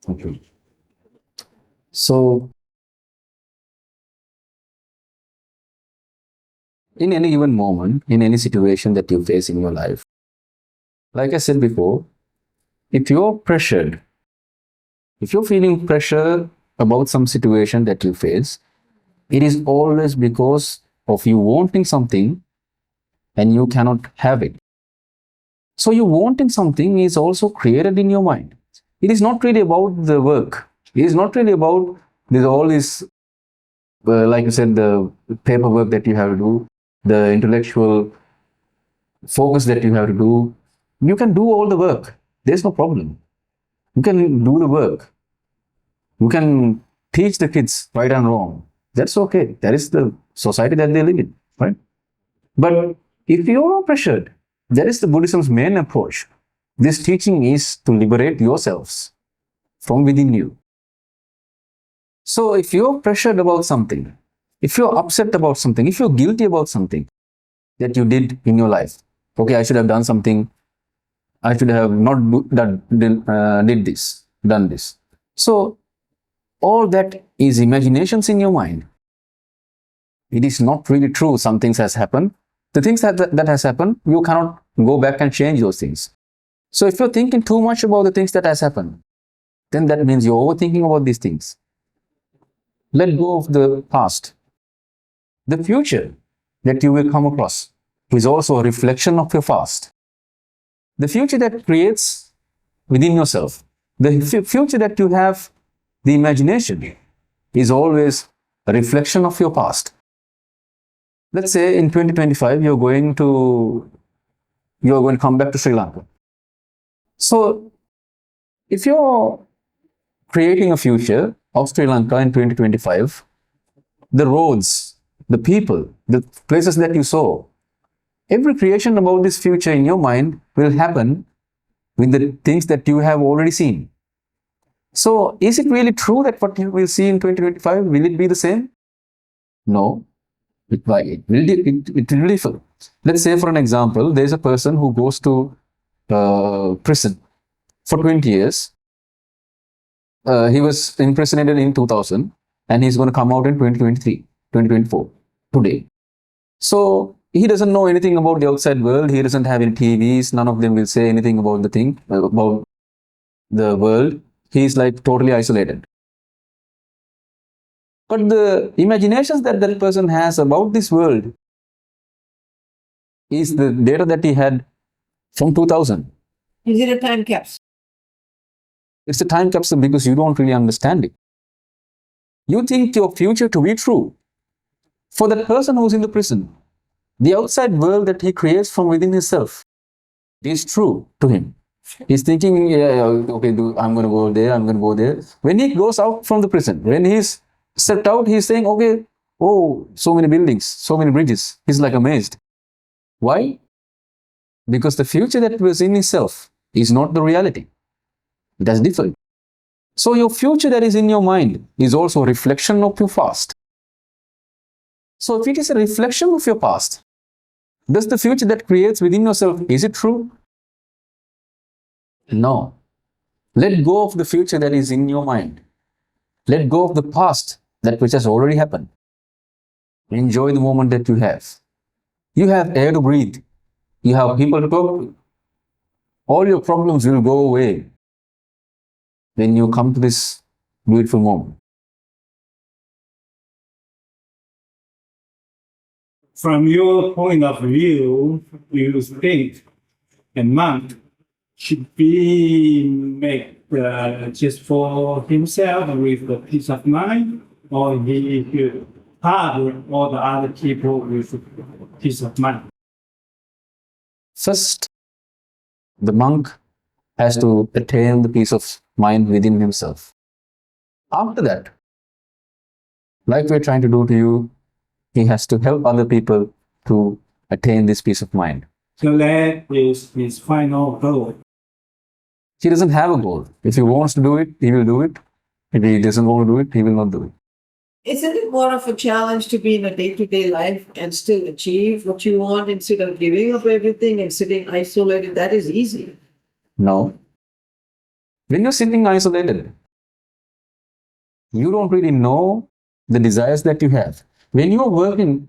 Okay. So, in any given moment, in any situation that you face in your life, like I said before, if you're pressured, if you're feeling pressure about some situation that you face, it is always because of you wanting something and you cannot have it. So you wanting something is also created in your mind. It is not really about the work. It is not really about all this, like you said, the paperwork that you have to do, the intellectual focus that you have to do. You can do all the work. There's no problem. You can do the work. You can teach the kids right and wrong. That's okay. That is the society that they live in, right? But if you are pressured, that is the Buddhism's main approach. This teaching is to liberate yourselves from within you. So if you're pressured about something, if you're upset about something, if you're guilty about something that you did in your life, okay, I should have done something, I should have not did this, done this. So all that is imaginations in your mind. It is not really true. Some things has happened. The things that has happened, you cannot go back and change those things. So if you're thinking too much about the things that has happened, then that means you're overthinking about these things. Let go of the past. The future that you will come across is also a reflection of your past. The future that creates within yourself, the future that you have, the imagination, is always a reflection of your past. Let's say in 2025, you're going to come back to Sri Lanka. So if you're creating a future of Sri Lanka in 2025, the roads, the people, the places that you saw, every creation about this future in your mind will happen with the things that you have already seen. So is it really true that what you will see in 2025, will it be the same? No. It will differ. Let's say, for an example, there's a person who goes to prison for 20 years. He was imprisoned in 2000 and he's going to come out in 2023, 2024, today. So he doesn't know anything about the outside world. He doesn't have any TVs. None of them will say anything about about the world. He's like totally isolated. But the imaginations that that person has about this world is the data that he had from 2000. Is it a time capsule? It's a time capsule because you don't really understand it. You think your future to be true. For that person who's in the prison, the outside world that he creates from within himself is true to him. He's thinking, yeah, okay, I'm going to go there, I'm going to go there. When he goes out from the prison, when he's stepped out, he's saying, okay, oh, so many buildings, so many bridges. He's like amazed. Why? Because the future that was in itself is not the reality. That's different. So your future that is in your mind is also a reflection of your past. So if it is a reflection of your past, does the future that creates within yourself, is it true? No. Let go of the future that is in your mind. Let go of the past, that which has already happened. Enjoy the moment that you have. You have air to breathe. You have people to talk to. All your problems will go away when you come to this beautiful moment. From your point of view, you think a monk should be made just for himself with the peace of mind, or he should harm all the other people with peace of mind? First, the monk has to attain the peace of mind within himself. After that, like we're trying to do to you, he has to help other people to attain this peace of mind. So that is his final goal. He doesn't have a goal. If he wants to do it, he will do it. If he doesn't want to do it, he will not do it. Isn't it more of a challenge to be in a day-to-day life and still achieve what you want instead of giving up everything and sitting isolated? That is easy. No. When you're sitting isolated, you don't really know the desires that you have. When you're working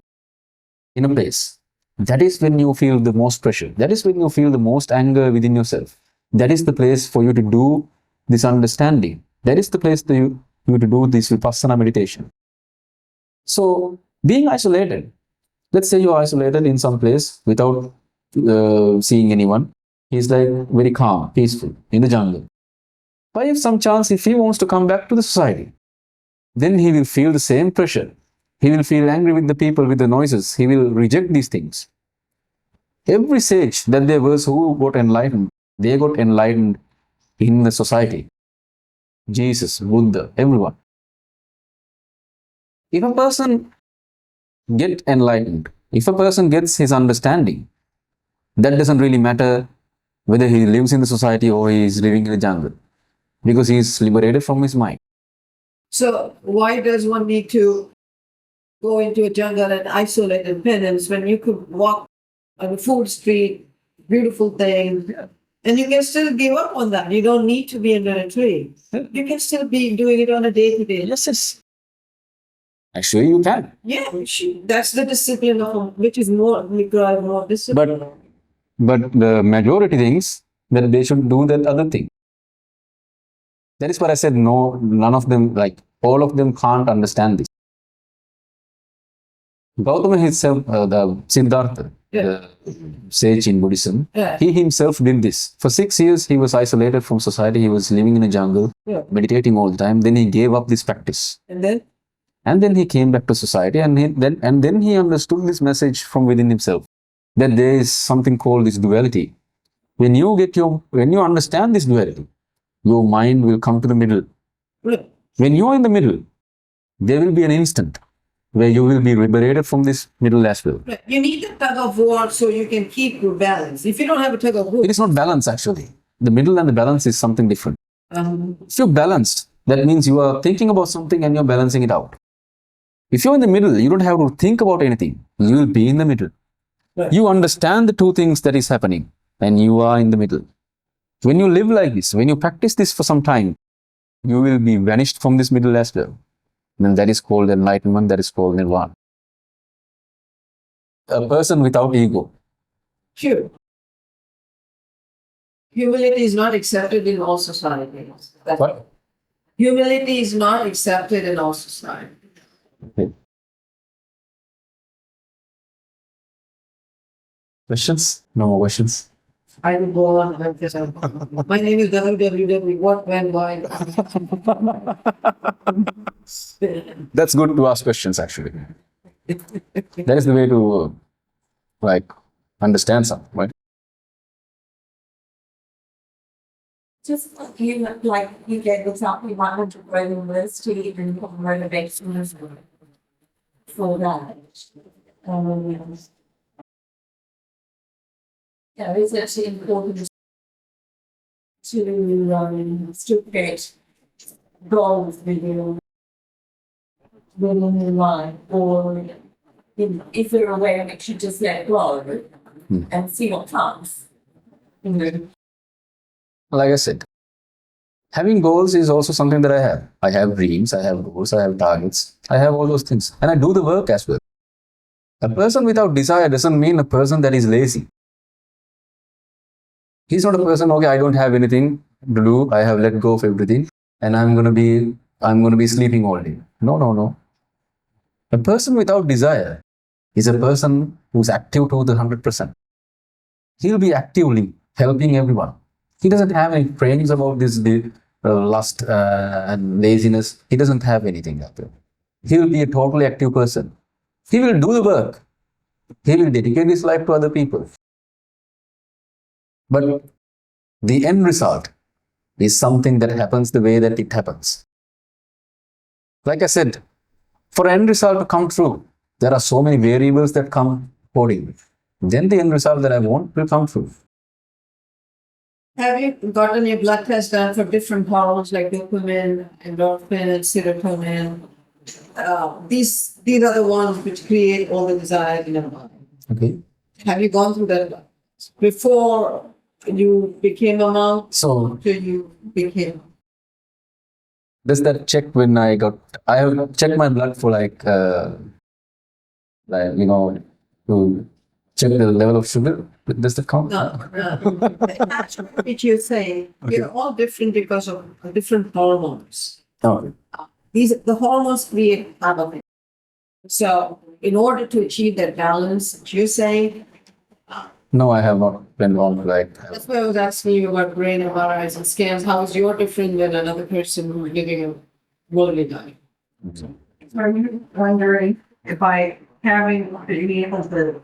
in a place, that is when you feel the most pressure. That is when you feel the most anger within yourself. That is the place for you to do this understanding. That is the place for you to do this vipassana meditation. So, being isolated, let's say you're isolated in some place without seeing anyone. He's like very calm, peaceful in the jungle. But if some chance, if he wants to come back to the society, then he will feel the same pressure. He will feel angry with the people, with the noises. He will reject these things. Every sage that there was who got enlightened, they got enlightened in the society. Jesus, Buddha, everyone. If a person gets enlightened, if a person gets his understanding, that doesn't really matter whether he lives in the society or he is living in the jungle, because he is liberated from his mind. So why does one need to go into a jungle and isolate in penance when you could walk on a food street, beautiful thing, and you can still give up on that. You don't need to be under a tree. You can still be doing it on a day-to-day. Yes. Actually, you can. Yeah, that's the discipline of which is more require more discipline. But the majority thinks that they should do that other thing. That is what I said. No, none of them, like all of them, can't understand this. Gautama himself, the Siddhartha, the sage in Buddhism, he himself did this. For 6 years, he was isolated from society. He was living in a jungle, meditating all the time. Then he gave up this practice. And then he came back to society, and then he understood this message from within himself, that there is something called this duality. When you understand this duality, your mind will come to the middle. When you are in the middle, there will be an instant where you will be liberated from this middle as well. You need a tug of war so you can keep your balance. If you don't have a tug of war, It is not balance actually. The middle and the balance is something different. If you're balanced, that means you are thinking about something and you're balancing it out. If you're in the middle, you don't have to think about anything. You will be in the middle. You understand the two things that is happening and you are in the middle. When you live like this, when you practice this for some time, you will be vanished from this middle as well. And that is called enlightenment, that is called nirvana. A person without ego. sure. Humility is not accepted in all societies. What? Humility is not accepted in all societies. Okay. Questions? No more questions? I will go on like this. My name is www. What, when, why. That's good to ask questions actually. That is the way to understand something, right? Just you gave the example, you might want to grow university and put motivations for that. It's actually important to create goals within your life, or if you're aware of it, you just let go and see what comes. Like I said, having goals is also something that I have. I have dreams, I have goals, I have targets, I have all those things. And I do the work as well. A person without desire doesn't mean a person that is lazy. He's not a person, okay, I don't have anything to do, I have let go of everything, and I'm gonna be sleeping all day. No. A person without desire is a person who's active to the 100%. He'll be actively helping everyone. He doesn't have any trainings about this lust and laziness. He doesn't have anything like that. He will be a totally active person. He will do the work. He will dedicate his life to other people. But the end result is something that happens the way that it happens. Like I said, for end result to come true, there are so many variables that come accordingly. Then the end result that I want will come true. Have you gotten your blood test done for different hormones like dopamine, endorphin, serotonin? These are the ones which create all the desire in our body. Okay. Have you gone through that before you became a monk? So After you became? does that check when I have checked my blood for to check the level of sugar? Does that count? No. That's what you're saying. We're all different because of different hormones. No. The hormones create balance. So in order to achieve that balance, you're saying, No, I have not been wrong. that's why I was asking you about brain MRIs and scans. How is yours different than another person who's living a worldly life? I'm wondering if by having to be able to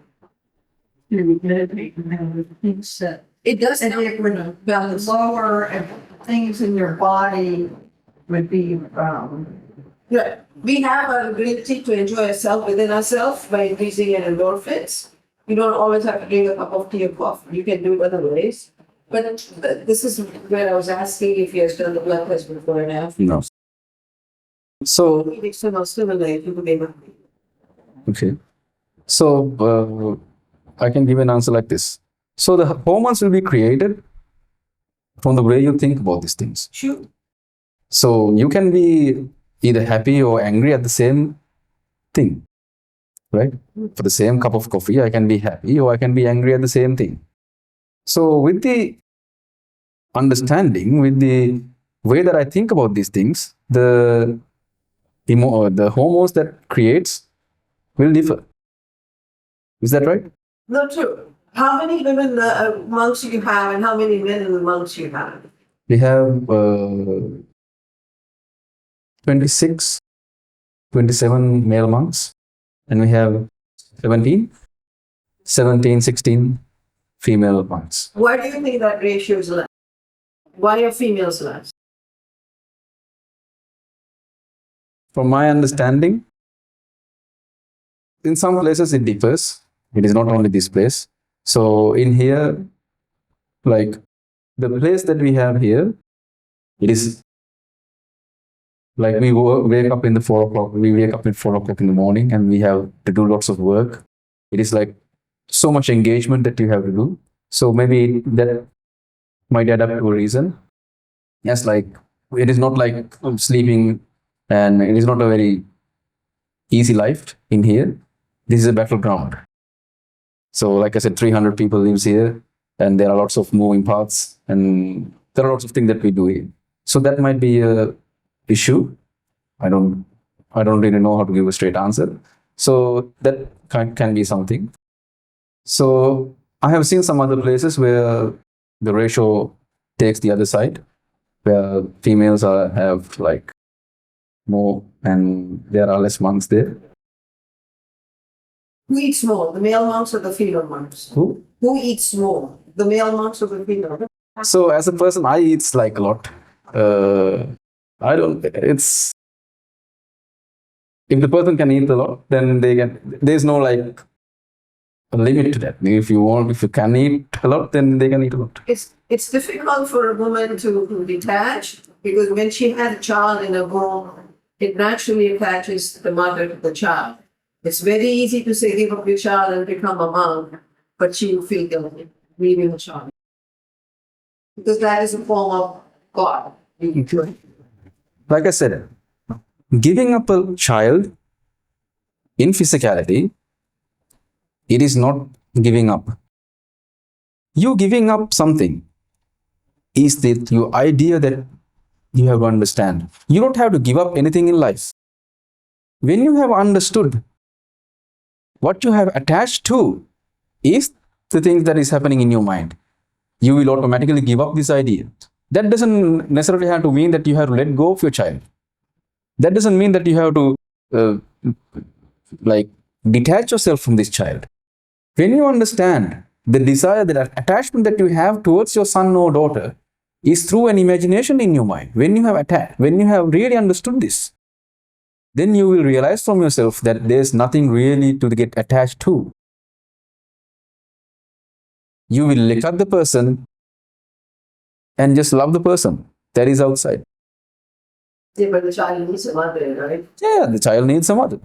meditate and have things set, It does and help it with would balance. lower and things in your body would be, Yeah, we have an ability to enjoy ourselves within ourselves by increasing in endorphins. You don't always have to drink a cup of tea or coffee. You can do it other ways. But this is where I was asking if you have done the blood test before and after. No. So, External stimulate, you can be okay. So, I can give an answer like this. So, the hormones will be created from the way you think about these things. Sure. So, you can be either happy or angry at the same thing, right? For the same cup of coffee, I can be happy or I can be angry at the same thing. So, with the understanding, with the way that I think about these things, the hormones that creates will differ. Is that right? Not true. How many women monks you have and how many men in the monks you have? We have 26, 27 male monks, and we have 17, 16 female monks. Why do you think that ratio is less? Why are females less? From my understanding, in some places it differs. It is not only this place. So in here, like the place that we have here, it is like we wake up in the 4 o'clock. We wake up at 4 o'clock in the morning, and we have to do lots of work. It is like so much engagement that you have to do. So maybe that might add up to a reason. Yes, like it is not like sleeping, and it is not a very easy life in here. This is a battleground. So like I said, 300 people lives here, and there are lots of moving parts, and there are lots of things that we do here. So that might be a issue. I don't really know how to give a straight answer. So that can be something. So I have seen some other places where the ratio takes the other side, where females have like more and there are less monks there. Who eats more, the male monks or the female monks? Who? Who eats more, the male monks or the female? So as a person, I eat like a lot. It's, if the person can eat a lot, then there's no like a limit to that. If you can eat a lot, then they can eat a lot. It's difficult for a woman to detach because when she had a child in her womb, it naturally attaches the mother to the child. It's very easy to say give up your child and become a mom, but she will feel guilty leaving the child. Because that is a form of God. Like I said, giving up a child in physicality, it is not giving up. You giving up something is your idea that you have to understand. You don't have to give up anything in life. When you have understood what you have attached to is the thing that is happening in your mind, you will automatically give up this idea. That doesn't necessarily have to mean that you have to let go of your child. That doesn't mean that you have to like detach yourself from this child. When you understand the desire, the attachment that you have towards your son or daughter is through an imagination in your mind. When you have really understood this, then you will realize from yourself that there's nothing really to get attached to. You will look at the person and just love the person that is outside. Yeah, but the child needs a mother, right? Yeah, the child needs a mother.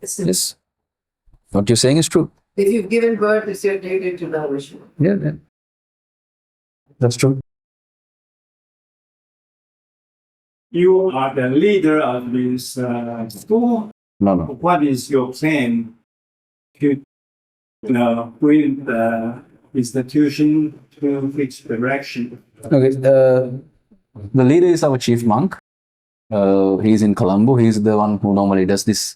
Yes. What you're saying is true. If you've given birth, it's your duty to nourish you. Yeah. That's true. You are the leader of this school. No. What is your plan to bring the institution to which direction? Okay. The leader is our chief monk. He's in Colombo. He's the one who normally does this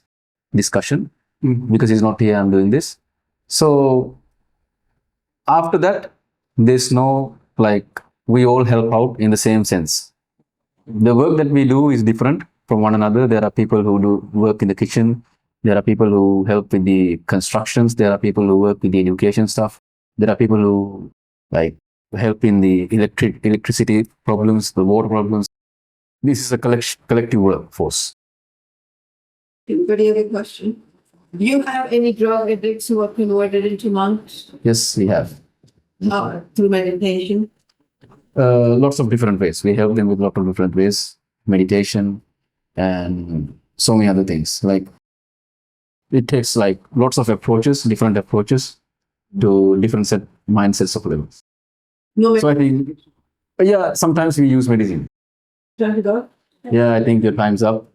discussion. Because he's not here, I'm doing this. So after that, there's no like we all help out in the same sense. The work that we do is different from one another. There are people who do work in the kitchen. There are people who help with the constructions. There are people who work with the education stuff. There are people who like help in the electricity problems, the water problems. This is a collective workforce. Anybody have a question? Do you have any drug addicts who are converted into monks? Yes, we have. Through meditation. Lots of different ways. We help them with lots of different ways, meditation and so many other things. Like it takes like lots of approaches, different approaches to different set mindsets of levels. No, So I think, yeah, sometimes we use medicine. Yeah, I think your time's up.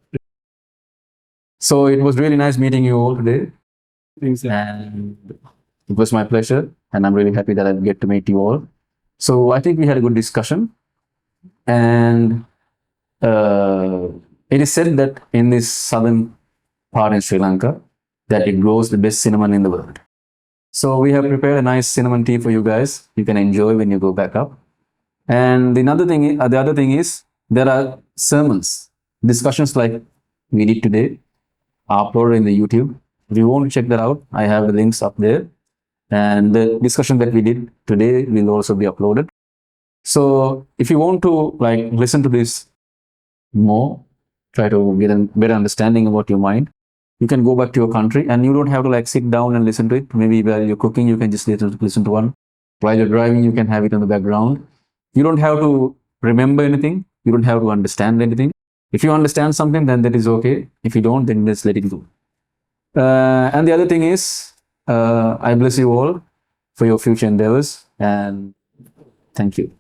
So it was really nice meeting you all today. And it was my pleasure. And I'm really happy that I get to meet you all. So I think we had a good discussion. And it is said that in this southern part in Sri Lanka, that it grows the best cinnamon in the world. So we have prepared a nice cinnamon tea for you guys. You can enjoy when you go back up. And the other thing is there are sermons, discussions like we did today, are uploaded in the YouTube. If you want to check that out, I have the links up there. And the discussion that we did today will also be uploaded. So if you want to like listen to this more, try to get a better understanding about your mind, you can go back to your country and you don't have to like sit down and listen to it. Maybe while you're cooking, you can just listen to one. While you're driving, you can have it on the background. You don't have to remember anything. You don't have to understand anything. If you understand something, then that is okay. If you don't, then just let it go. And the other thing is, I bless you all for your future endeavors and thank you.